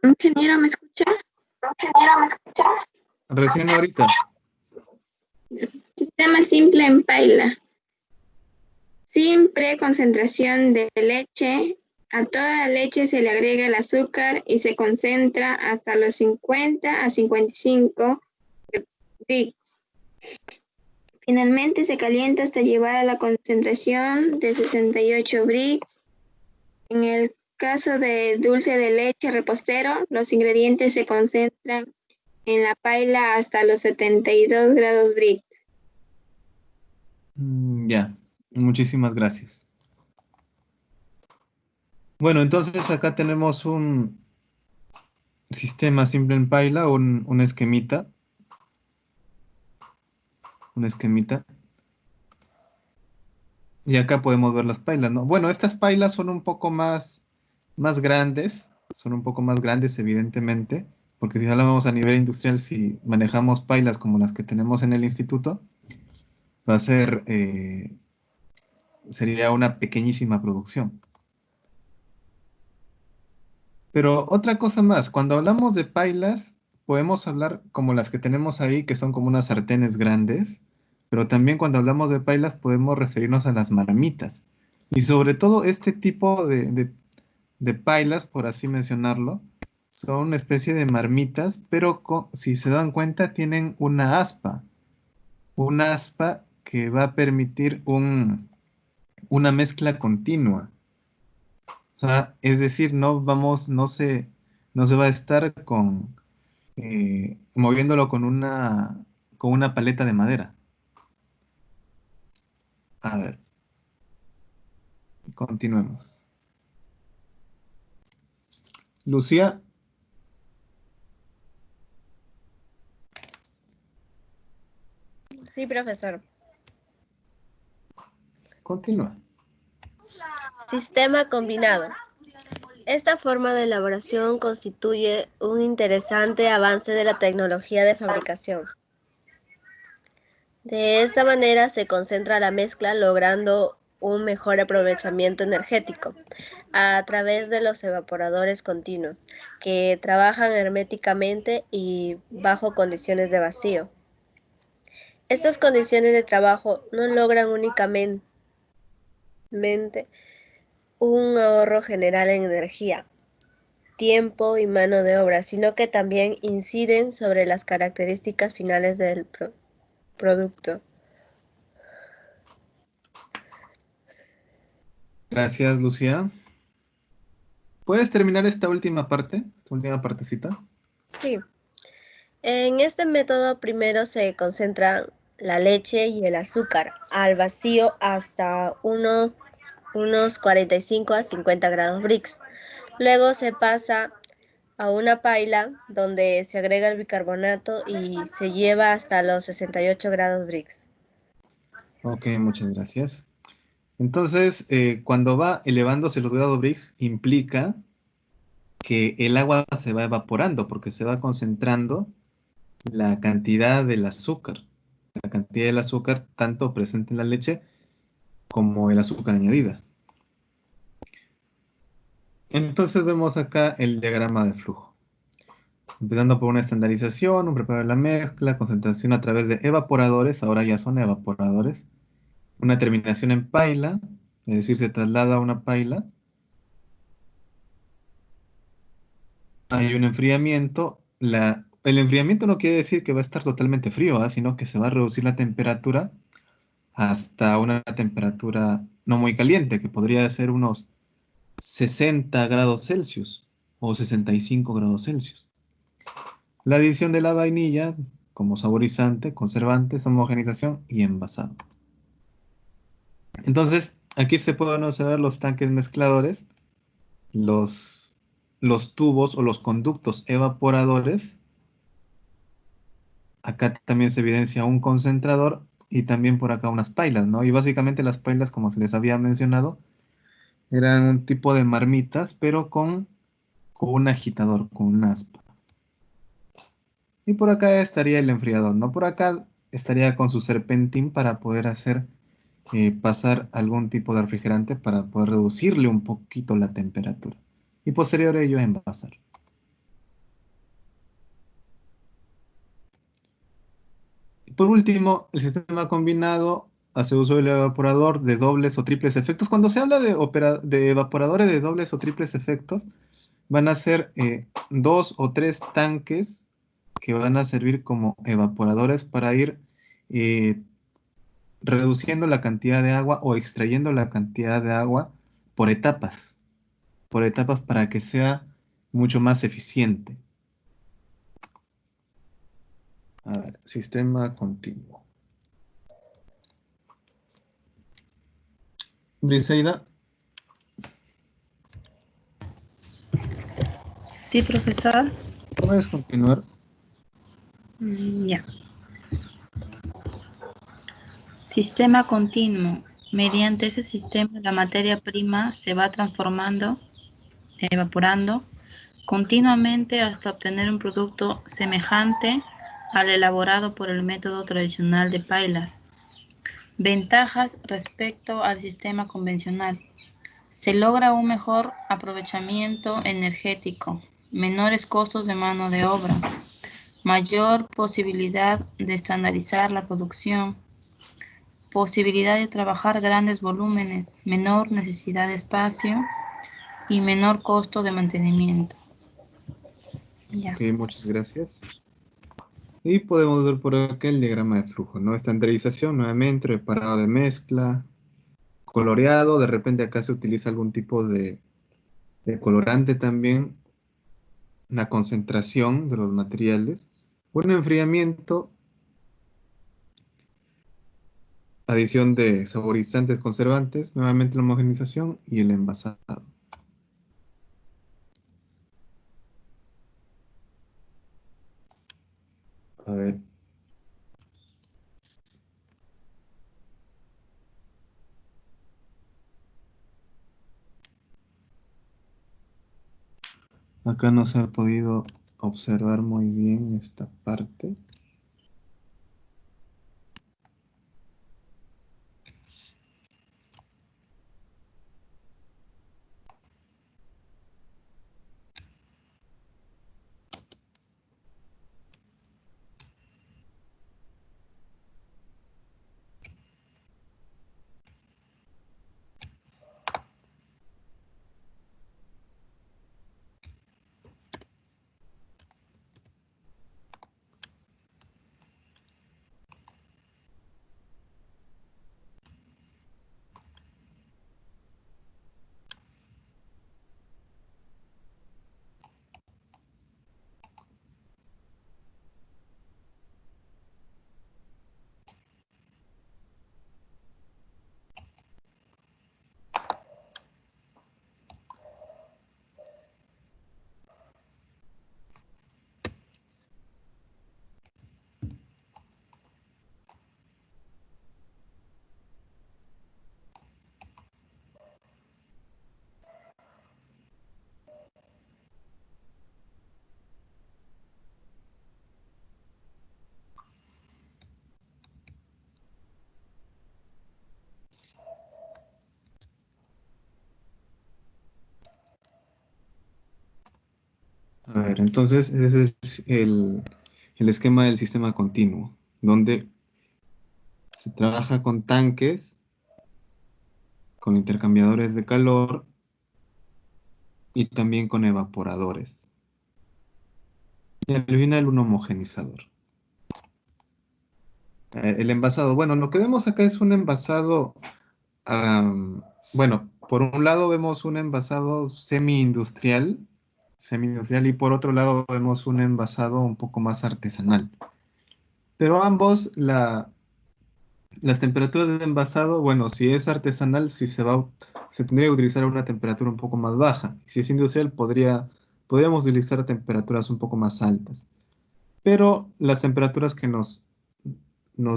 Ingeniero, ¿me escucha? Ingeniero, ¿me escucha? Recién ahorita. Sistema simple en paila. Sin preconcentración de leche. A toda la leche se le agrega el azúcar y se concentra hasta los 50 a 55 brix. Finalmente se calienta hasta llevar a la concentración de 68 brix. En el caso de dulce de leche repostero, los ingredientes se concentran en la paila hasta los 72 grados brix. Ya, muchísimas gracias. Bueno, entonces acá tenemos un sistema simple en paila, un esquemita. Un esquemita. Y acá podemos ver las pailas, ¿no? Bueno, estas pailas son un poco más grandes. Son un poco más grandes, evidentemente. Porque si hablamos a nivel industrial, si manejamos pailas como las que tenemos en el instituto, va a ser, sería una pequeñísima producción. Pero otra cosa más, cuando hablamos de pailas, podemos hablar como las que tenemos ahí, que son como unas sartenes grandes, pero también cuando hablamos de pailas podemos referirnos a las marmitas. Y sobre todo este tipo de pailas, por así mencionarlo, son una especie de marmitas, pero si se dan cuenta tienen una aspa que va a permitir una mezcla continua. O sea, es decir, no se va a estar moviéndolo con una paleta de madera. A ver, continuemos. Lucía. Sí, profesor. Continúa. Sistema combinado. Esta forma de elaboración constituye un interesante avance de la tecnología de fabricación. De esta manera se concentra la mezcla logrando un mejor aprovechamiento energético a través de los evaporadores continuos que trabajan herméticamente y bajo condiciones de vacío. Estas condiciones de trabajo no logran únicamente un ahorro general en energía, tiempo y mano de obra, sino que también inciden sobre las características finales del producto. Gracias, Lucía. ¿Puedes terminar esta última parte, esta última partecita? Sí. En este método primero se concentran la leche y el azúcar al vacío hasta unos 45 a 50 grados Brix. Luego se pasa a una paila donde se agrega el bicarbonato y se lleva hasta los 68 grados Brix. Ok, muchas gracias. Entonces, cuando va elevándose los grados Brix, implica que el agua se va evaporando porque se va concentrando la cantidad del azúcar. La cantidad del azúcar tanto presente en la leche como el azúcar añadida. Entonces vemos acá el diagrama de flujo. Empezando por una estandarización, un preparado de la mezcla, concentración a través de evaporadores, ahora ya son evaporadores. Una terminación en paila, es decir, se traslada a una paila. Hay un enfriamiento. El enfriamiento no quiere decir que va a estar totalmente frío, sino que se va a reducir la temperatura hasta una temperatura no muy caliente, que podría ser unos 60 grados Celsius o 65 grados Celsius. La adición de la vainilla como saborizante, conservante, homogenización y envasado. Entonces, aquí se pueden observar los tanques mezcladores, los tubos o los conductos evaporadores. Acá también se evidencia un concentrador y también por acá unas pailas, ¿no? Y básicamente las pailas, como se les había mencionado, eran un tipo de marmitas, pero con un agitador, con un aspa. Y por acá estaría el enfriador, ¿no? Por acá estaría con su serpentín para poder hacer pasar algún tipo de refrigerante para poder reducirle un poquito la temperatura. Y posterior a ello envasar. Y por último, el sistema combinado hace uso del evaporador de dobles o triples efectos. Cuando se habla de evaporadores de dobles o triples efectos, van a ser 2 o 3 tanques que van a servir como evaporadores para ir reduciendo la cantidad de agua o extrayendo la cantidad de agua por etapas para que sea mucho más eficiente. A ver, sistema continuo. Briseida. Sí, profesor. ¿Puedes continuar? Ya. Sistema continuo. Mediante ese sistema, la materia prima se va transformando, evaporando continuamente hasta obtener un producto semejante al elaborado por el método tradicional de pailas. Ventajas respecto al sistema convencional. Se logra un mejor aprovechamiento energético, menores costos de mano de obra, mayor posibilidad de estandarizar la producción, posibilidad de trabajar grandes volúmenes, menor necesidad de espacio y menor costo de mantenimiento. Ya. Ok, muchas gracias. Y podemos ver por acá el diagrama de flujo, ¿no? Estandarización nuevamente, preparado de mezcla, coloreado, de repente acá se utiliza algún tipo de colorante también, una concentración de los materiales, un enfriamiento, adición de saborizantes conservantes, nuevamente la homogenización y el envasado. A ver. Acá no se ha podido observar muy bien esta parte. ver, entonces ese es el esquema del sistema continuo, donde se trabaja con tanques, con intercambiadores de calor y también con evaporadores. Y al final un homogenizador. El envasado, bueno, lo que vemos acá es un envasado, bueno, por un lado vemos un envasado semi-industrial, y por otro lado vemos un envasado un poco más artesanal. Pero ambos, las temperaturas del envasado, bueno, si es artesanal, se tendría que utilizar a una temperatura un poco más baja. Si es industrial, podríamos utilizar temperaturas un poco más altas. Pero las temperaturas que nos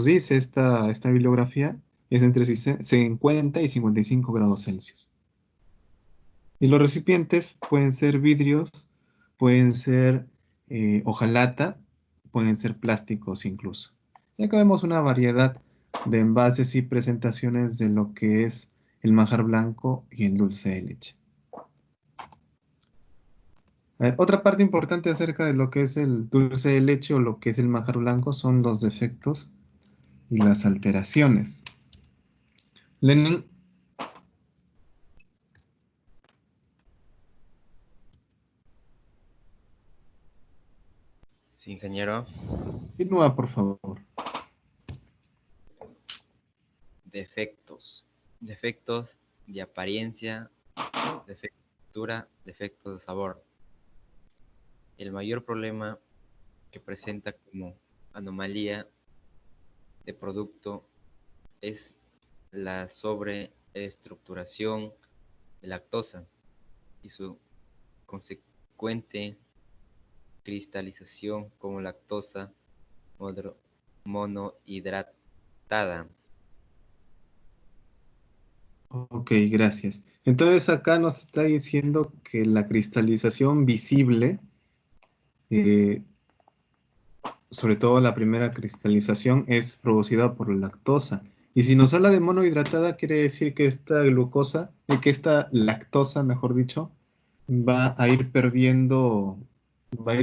dice esta bibliografía es entre 50 y 55 grados Celsius. Y los recipientes pueden ser vidrios, pueden ser hojalata, pueden ser plásticos incluso. Y acá vemos una variedad de envases y presentaciones de lo que es el manjar blanco y el dulce de leche. A ver, otra parte importante acerca de lo que es el dulce de leche o lo que es el manjar blanco son los defectos y las alteraciones. Lenin. Sí, ingeniero. Continúa, por favor. Defectos. Defectos de apariencia, defectos de textura, defectos de sabor. El mayor problema que presenta como anomalía de producto es la sobreestructuración de lactosa y su consecuente cristalización como lactosa monohidratada. Ok, gracias. Entonces acá nos está diciendo que la cristalización visible, sobre todo la primera cristalización, es producida por la lactosa. Y si nos habla de monohidratada, quiere decir que esta lactosa, mejor dicho, va a ir perdiendo humedad. Va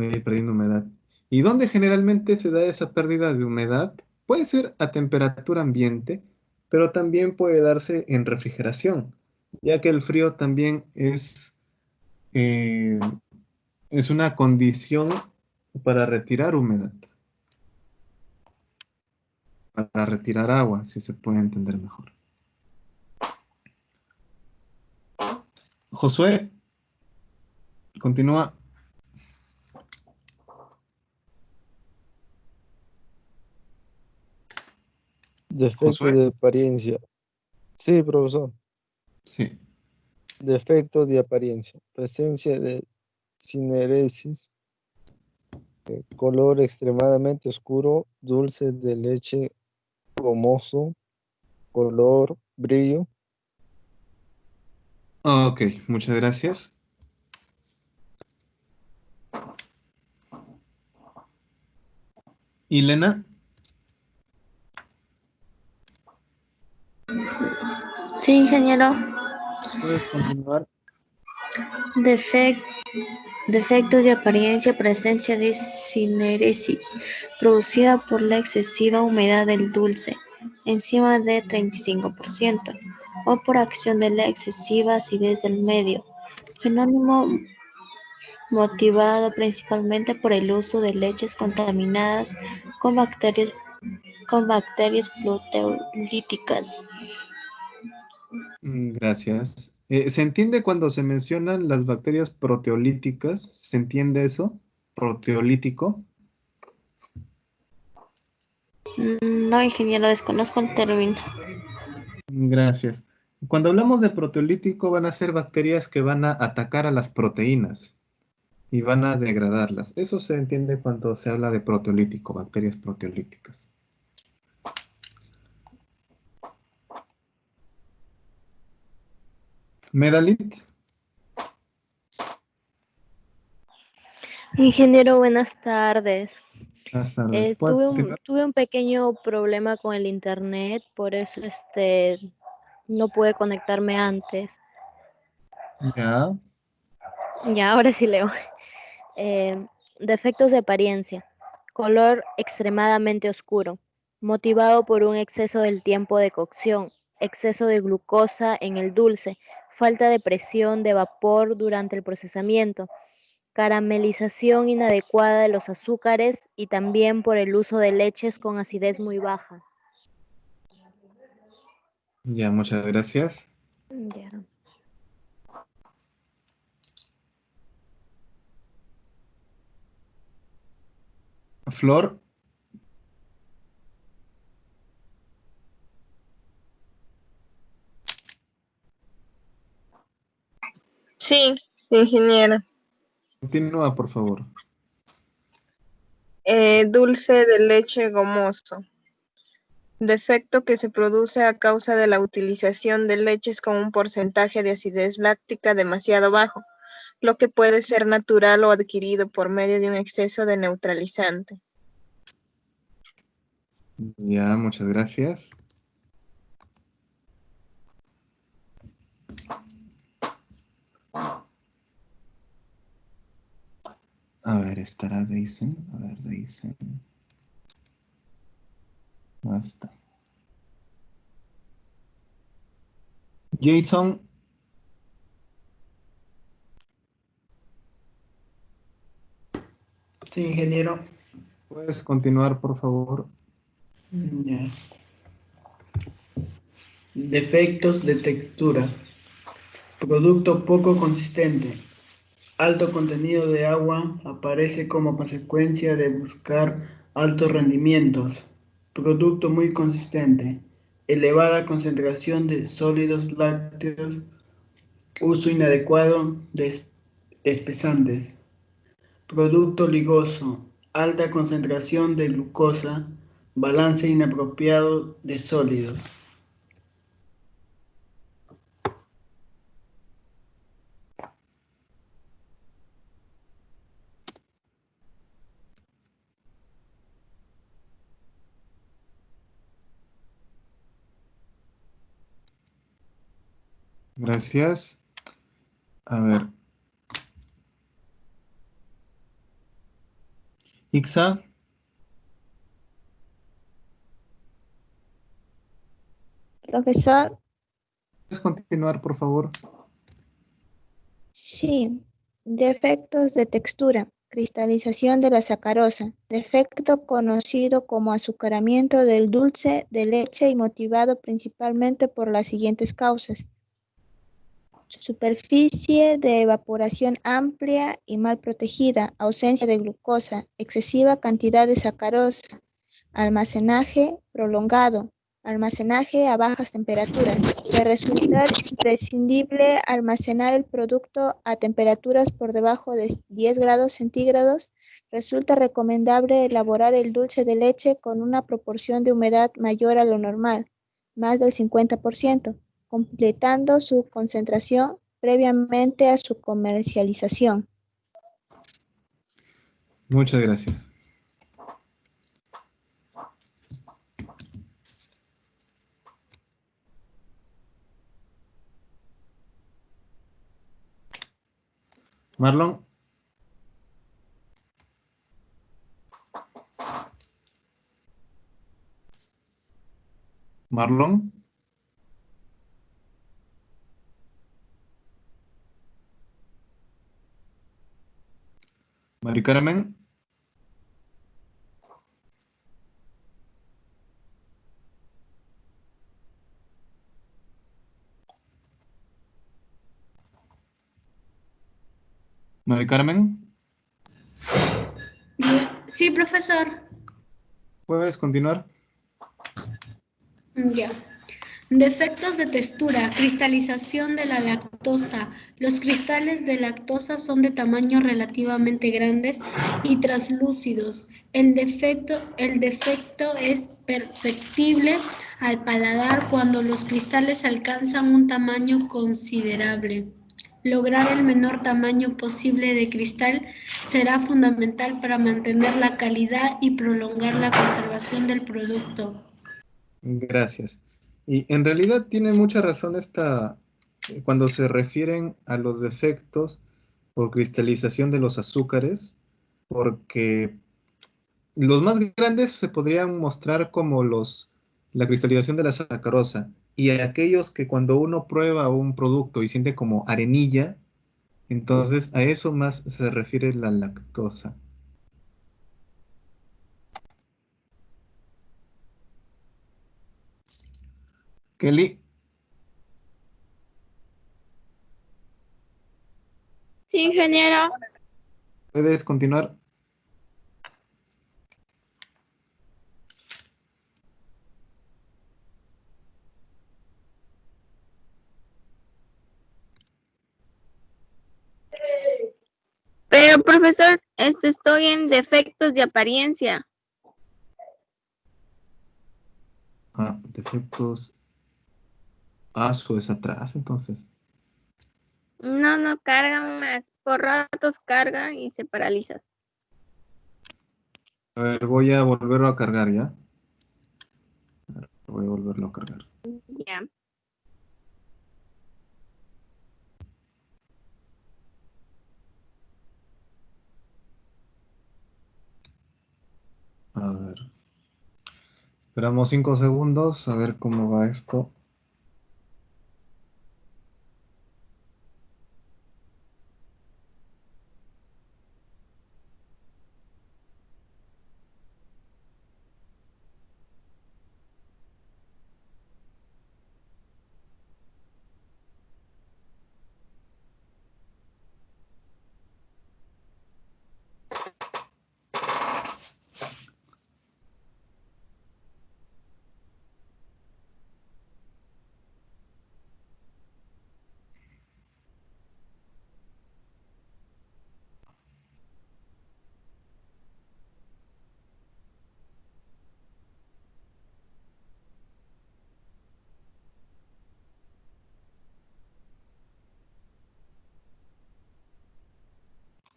a ir perdiendo humedad. ¿Y dónde generalmente se da esa pérdida de humedad? Puede ser a temperatura ambiente, pero también puede darse en refrigeración, ya que el frío también es una condición para retirar humedad, para retirar agua, si se puede entender mejor. Josué, continúa. Defecto de apariencia. Sí, profesor. Sí. Defecto de apariencia. Presencia de cineresis. Color extremadamente oscuro. Dulce de leche gomoso. Color, brillo. Ok, muchas gracias. ¿Y Lena? Sí, ingeniero. ¿Puedes continuar? Defectos de apariencia, presencia de cineresis, producida por la excesiva humedad del dulce, encima de 35%, o por acción de la excesiva acidez del medio, fenómeno motivado principalmente por el uso de leches contaminadas con bacterias proteolíticas. Gracias. ¿Se entiende cuando se mencionan las bacterias proteolíticas? ¿Se entiende eso? Proteolítico. No, ingeniero, desconozco el término. Gracias. Cuando hablamos de proteolítico van a ser bacterias que van a atacar a las proteínas y van a degradarlas. Eso se entiende cuando se habla de proteolítico, bacterias proteolíticas. Medalit. Ingeniero, buenas tardes. Buenas tardes. ¿Puedes continuar? Tuve un pequeño problema con el internet, por eso no pude conectarme antes. Ya. Ya, ahora sí leo. Defectos de apariencia. Color extremadamente oscuro, motivado por un exceso del tiempo de cocción, exceso de glucosa en el dulce, falta de presión de vapor durante el procesamiento, caramelización inadecuada de los azúcares y también por el uso de leches con acidez muy baja. Ya, muchas gracias. Ya. Flor, Sí, ingeniero. continúa, por favor. Dulce de leche gomoso. Defecto que se produce a causa de la utilización de leches con un porcentaje de acidez láctica demasiado bajo, lo que puede ser natural o adquirido por medio de un exceso de neutralizante. Ya, muchas gracias. A ver, estará Deisen. A ver, Deisen. Basta. Jason. Sí, ingeniero. ¿Puedes continuar, por favor? Ya. Defectos de textura. Producto poco consistente. Alto contenido de agua aparece como consecuencia de buscar altos rendimientos. Producto muy consistente. Elevada concentración de sólidos lácteos. Uso inadecuado de espesantes. Producto ligoso. Alta concentración de glucosa. Balance inapropiado de sólidos. Gracias. A ver. Ixa. Profesor, ¿Puedes continuar, por favor? sí. Defectos de textura. Cristalización de la sacarosa. Defecto conocido como azucaramiento del dulce de leche y motivado principalmente por las siguientes causas. Superficie de evaporación amplia y mal protegida, ausencia de glucosa, excesiva cantidad de sacarosa, almacenaje prolongado, almacenaje a bajas temperaturas. De resultar imprescindible almacenar el producto a temperaturas por debajo de 10 grados centígrados, resulta recomendable elaborar el dulce de leche con una proporción de humedad mayor a lo normal, más del 50%, completando su concentración previamente a su comercialización. Muchas gracias. Marlon. Marlon. Mari Carmen. Mari Carmen. Sí, profesor. ¿Puedes continuar? Ya. Defectos de textura, cristalización de la lactosa. Los cristales de lactosa son de tamaño relativamente grandes y translúcidos. El defecto es perceptible al paladar cuando los cristales alcanzan un tamaño considerable. Lograr el menor tamaño posible de cristal será fundamental para mantener la calidad y prolongar la conservación del producto. Gracias. Y en realidad tiene mucha razón cuando se refieren a los defectos, por cristalización de los azúcares, porque los más grandes se podrían mostrar como la cristalización de la sacarosa, y aquellos que cuando uno prueba un producto y siente como arenilla, entonces a eso más se refiere la lactosa. Kelly, Sí, ingeniero. ¿puedes continuar? Pero, profesor, estoy en defectos de apariencia. Defectos. Eso es atrás, entonces. No cargan más. Por ratos carga y se paraliza. A ver, voy a volverlo a cargar, ¿ya? Voy a volverlo a cargar. Ya. A ver. Esperamos 5 segundos a ver cómo va esto.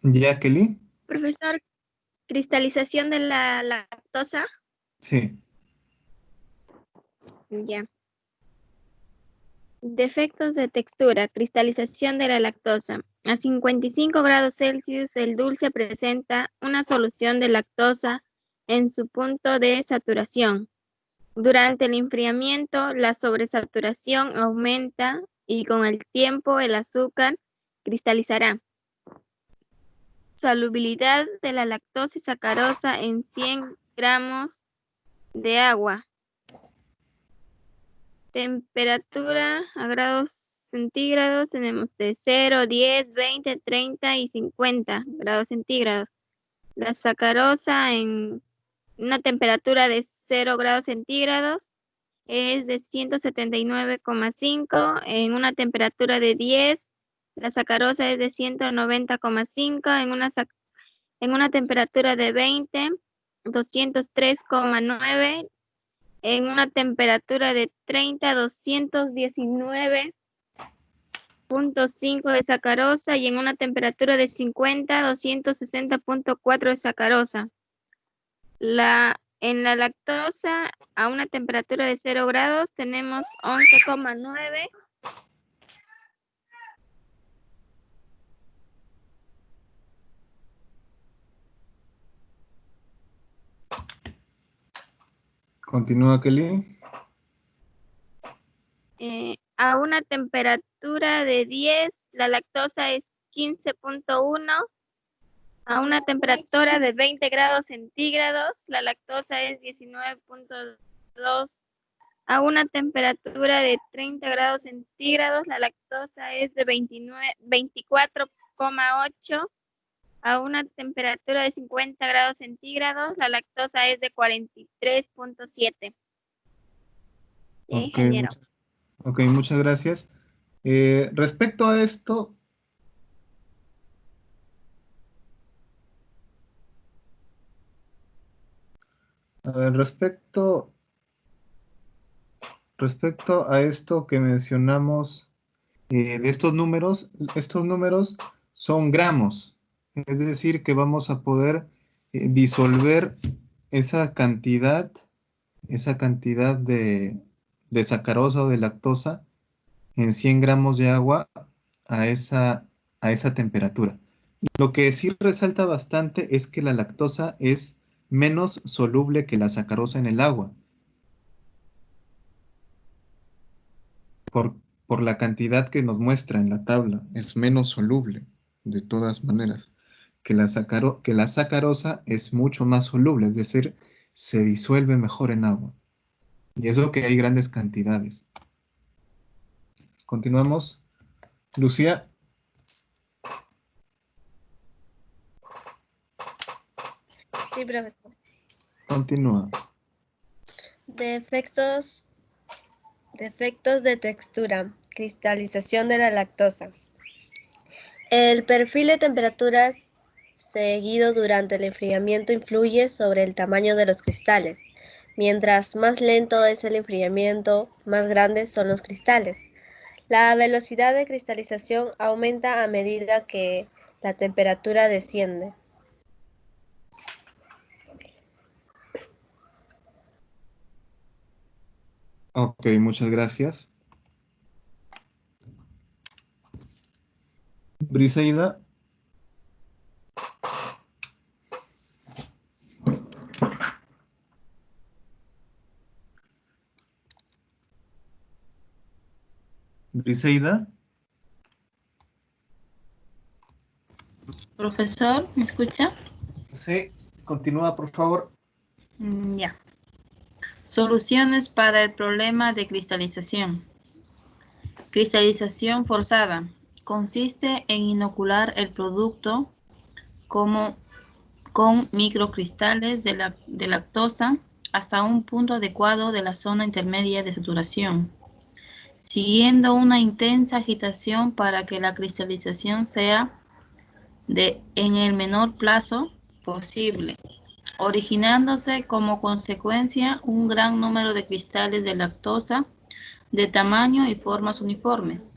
¿Ya, Kelly? Profesor, cristalización de la lactosa. Sí. Ya. Defectos de textura, cristalización de la lactosa. A 55 grados Celsius, el dulce presenta una solución de lactosa en su punto de saturación. Durante el enfriamiento, la sobresaturación aumenta y con el tiempo el azúcar cristalizará. Solubilidad de la lactosa y sacarosa en 100 gramos de agua. Temperatura a grados centígrados tenemos de 0, 10, 20, 30 y 50 grados centígrados. La sacarosa en una temperatura de 0 grados centígrados es de 179,5. En una temperatura de 10, la sacarosa es de 190,5. En una temperatura de 20, 203,9. En una temperatura de 30, 219,5 de sacarosa, y en una temperatura de 50, 260,4 de sacarosa. En la lactosa, a una temperatura de 0 grados, tenemos 11,9. Continúa, Kelly. A una temperatura de 10, la lactosa es 15,1. A una temperatura de 20 grados centígrados, la lactosa es 19,2. A una temperatura de 30 grados centígrados, la lactosa es de 24,8. A una temperatura de 50 grados centígrados, la lactosa es de 43,7. Ingeniero. Ok, muchas gracias. Respecto a esto, respecto a esto que mencionamos de estos números son gramos, es decir, que vamos a poder disolver esa cantidad de sacarosa o de lactosa en 100 gramos de agua a esa temperatura. Lo que sí resalta bastante es que la lactosa es menos soluble que la sacarosa en el agua, por, por la cantidad que nos muestra en la tabla. Es menos soluble, de todas maneras. Que la sacarosa es mucho más soluble, es decir, se disuelve mejor en agua. Y eso que hay grandes cantidades. Continuamos. Lucía. Sí, profesor. Continúa. Defectos de textura, cristalización de la lactosa. El perfil de temperaturas seguido durante el enfriamiento influye sobre el tamaño de los cristales. Mientras más lento es el enfriamiento, más grandes son los cristales. La velocidad de cristalización aumenta a medida que la temperatura desciende. Ok, muchas gracias. Briseida. Briseida. Profesor, ¿me escucha? Sí, continúa, por favor. Ya. Soluciones para el problema de cristalización. Cristalización forzada. Consiste en inocular el producto con microcristales de lactosa hasta un punto adecuado de la zona intermedia de saturación, siguiendo una intensa agitación para que la cristalización sea en el menor plazo posible, originándose como consecuencia un gran número de cristales de lactosa de tamaño y formas uniformes.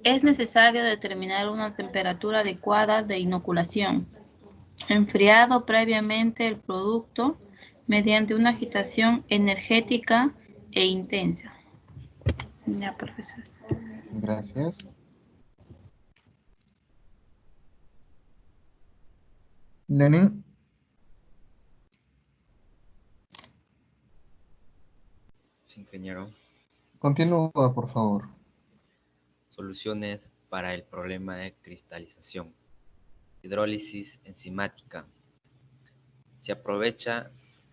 Es necesario determinar una temperatura adecuada de inoculación, enfriado previamente el producto mediante una agitación energética e intensa. Ya, profesor. Gracias. Lenin. Sí, ingeniero. Continúa, por favor. Soluciones para el problema de cristalización. Hidrólisis enzimática. Se aprovecha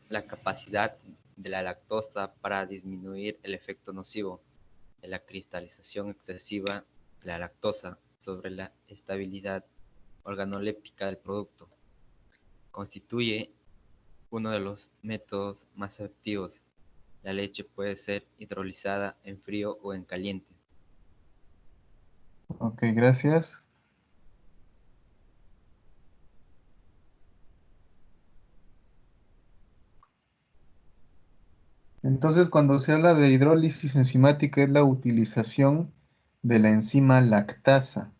la capacidad de la lactosa para disminuir el efecto nocivo de la cristalización excesiva de la lactosa sobre la estabilidad organoléptica del producto. Constituye uno de los métodos más efectivos. La leche puede ser hidrolizada en frío o en caliente. Ok, gracias. Entonces, cuando se habla de hidrólisis enzimática es la utilización de la enzima lactasa.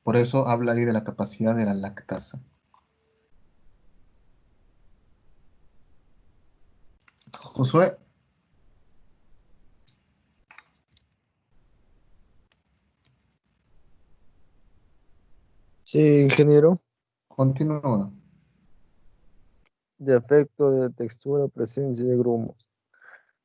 Por eso habla ahí de la capacidad de la lactasa. Josué. Sí, ingeniero. Continúa. De efecto de textura, presencia de grumos.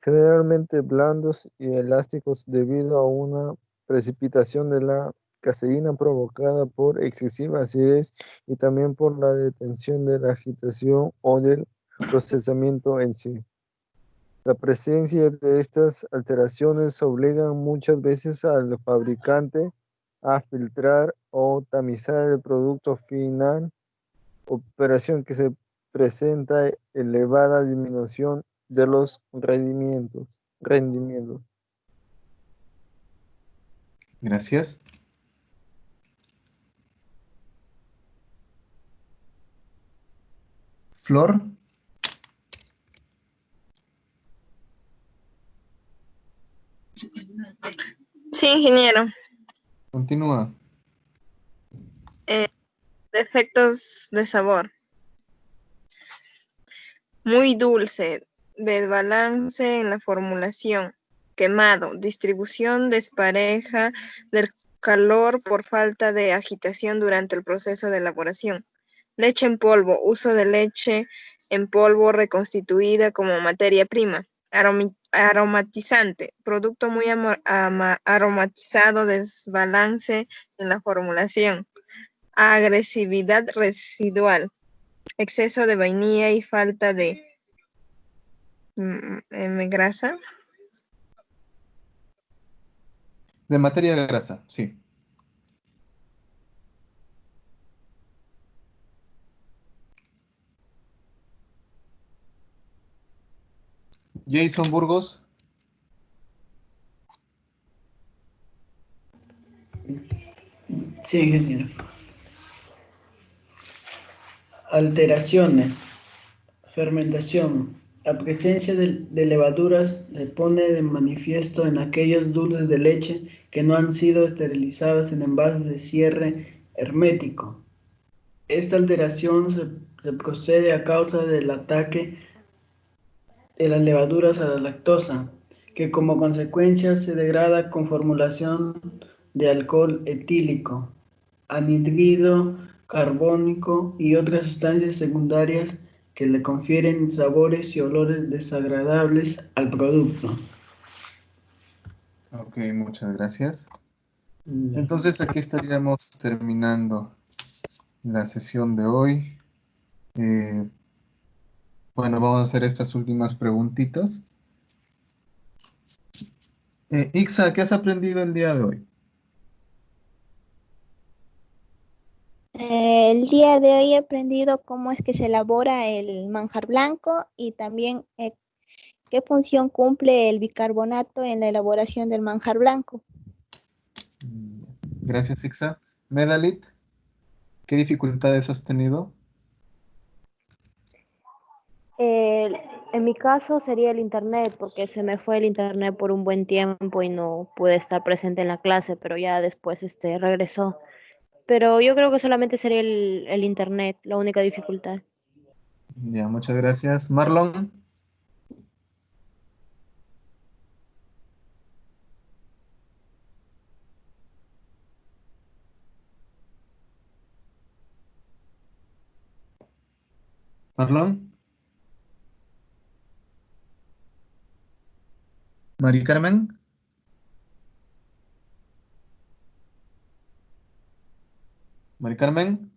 Generalmente blandos y elásticos debido a una precipitación de la caseína provocada por excesiva acidez y también por la detención de la agitación o del procesamiento en sí. La presencia de estas alteraciones obliga muchas veces al fabricante a filtrar o tamizar el producto final, operación que se presenta elevada disminución de los rendimientos. Gracias. Flor. Sí, ingeniero. Continúa. Defectos de sabor. Muy dulce, desbalance en la formulación, quemado, distribución despareja del calor por falta de agitación durante el proceso de elaboración. Leche en polvo, uso de leche en polvo reconstituida como materia prima. Aromatizante, producto muy aromatizado, desbalance en la formulación. Agresividad residual, exceso de vainilla y falta de grasa. De materia grasa, sí. Jason Burgos. Sí, ingeniero. Alteraciones. Fermentación. La presencia de levaduras se pone de manifiesto en aquellos dulces de leche que no han sido esterilizados en envases de cierre hermético. Esta alteración se procede a causa del ataque de las levaduras a la lactosa, que como consecuencia se degrada con formulación de alcohol etílico, anhídrido carbónico y otras sustancias secundarias que le confieren sabores y olores desagradables al producto. Ok, muchas gracias. Entonces aquí estaríamos terminando la sesión de hoy. Bueno, vamos a hacer estas últimas preguntitas. Ixa, ¿qué has aprendido el día de hoy? El día de hoy he aprendido cómo es que se elabora el manjar blanco y también qué función cumple el bicarbonato en la elaboración del manjar blanco. Gracias, Ixa. Medalit, ¿qué dificultades has tenido? En mi caso sería el internet, porque se me fue el internet por un buen tiempo y no pude estar presente en la clase, pero ya después regresó. Pero yo creo que solamente sería el internet, la única dificultad. Ya, muchas gracias. Marlon. Marlon. Mari Carmen. Mari Carmen.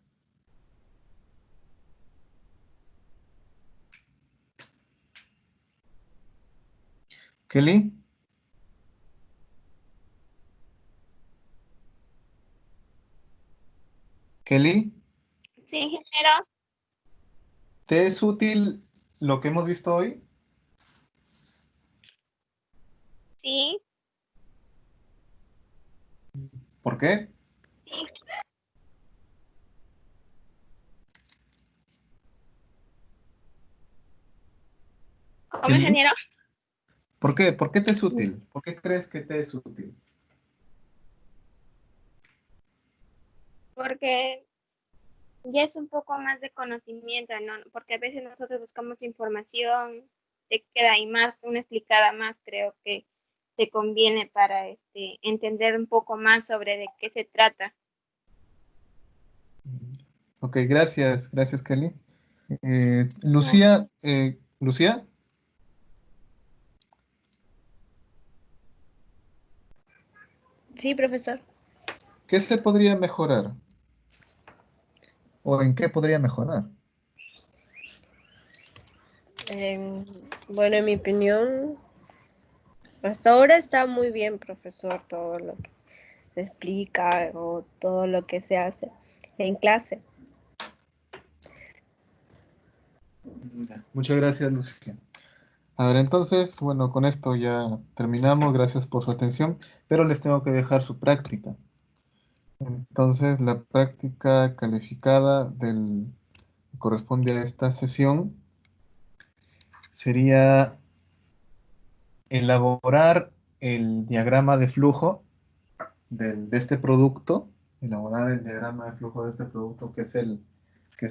Kelly. Kelly, Sí, ingeniero. ¿te es útil lo que hemos visto hoy? Sí. ¿Por qué? ¿Cómo, Kelly, ingeniero? ¿por qué? ¿Por qué te es útil? ¿Por qué crees que te es útil? Porque ya es un poco más de conocimiento, ¿no? Porque a veces nosotros buscamos información, te queda ahí más, una explicada más, creo que te conviene para entender un poco más sobre de qué se trata. Ok, gracias, gracias Kelly. No. Lucía, Lucía, Sí, profesor. ¿qué se podría mejorar? ¿O en qué podría mejorar? Bueno, en mi opinión, hasta ahora está muy bien, profesor, todo lo que se explica o todo lo que se hace en clase. Ya, muchas gracias, Lucía. A ver, entonces, bueno, con esto ya terminamos. Gracias por su atención, pero les tengo que dejar su práctica. Entonces, la práctica calificada que corresponde a esta sesión sería elaborar el diagrama de flujo de este producto, elaborar el diagrama de flujo de este producto que es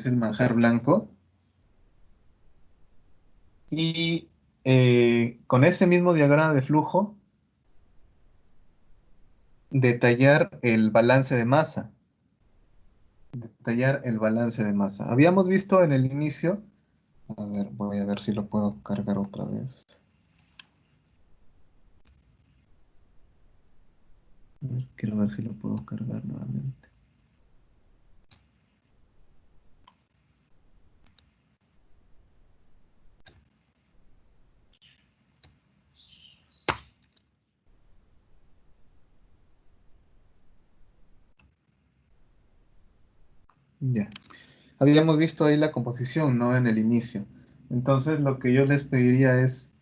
el manjar blanco. Y con ese mismo diagrama de flujo, detallar el balance de masa. Detallar el balance de masa. Habíamos visto en el inicio, a ver, voy a ver si lo puedo cargar otra vez. A ver, quiero ver si lo puedo cargar nuevamente. Ya. Habíamos visto ahí la composición, ¿no? En el inicio. Entonces, lo que yo les pediría es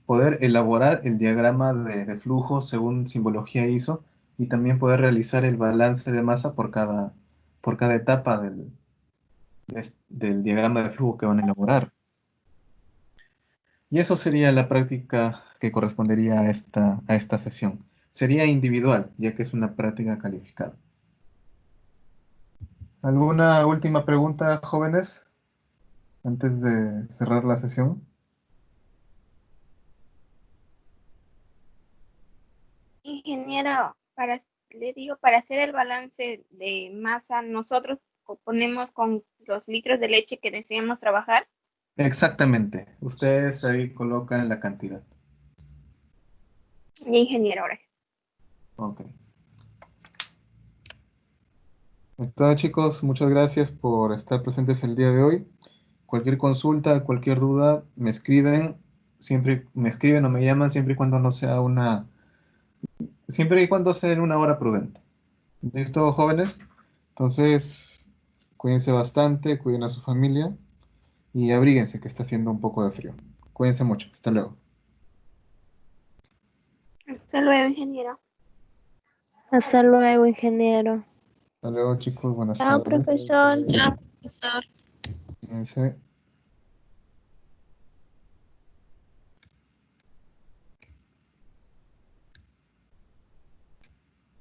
poder elaborar el diagrama de flujo según simbología ISO y también poder realizar el balance de masa por cada etapa del diagrama de flujo que van a elaborar. Y eso sería la práctica que correspondería a esta sesión. Sería individual, ya que es una práctica calificada. ¿Alguna última pregunta, jóvenes, antes de cerrar la sesión? Ingeniero, le digo, para hacer el balance de masa, nosotros ponemos con los litros de leche que deseamos trabajar. Exactamente. Ustedes ahí colocan la cantidad. Ingeniero, ahora. Ok. Entonces, chicos, muchas gracias por estar presentes el día de hoy. Cualquier consulta, cualquier duda, me escriben o me llaman siempre y cuando no sea siempre y cuando sea en una hora prudente. ¿Listo, jóvenes? Entonces, cuídense bastante, cuiden a su familia y abríguense que está haciendo un poco de frío. Cuídense mucho. Hasta luego. Hasta luego, ingeniero. Hasta luego, ingeniero. Hasta luego, chicos. Buenas Chao, tardes. profesor. Chao, profesor. Cuídense.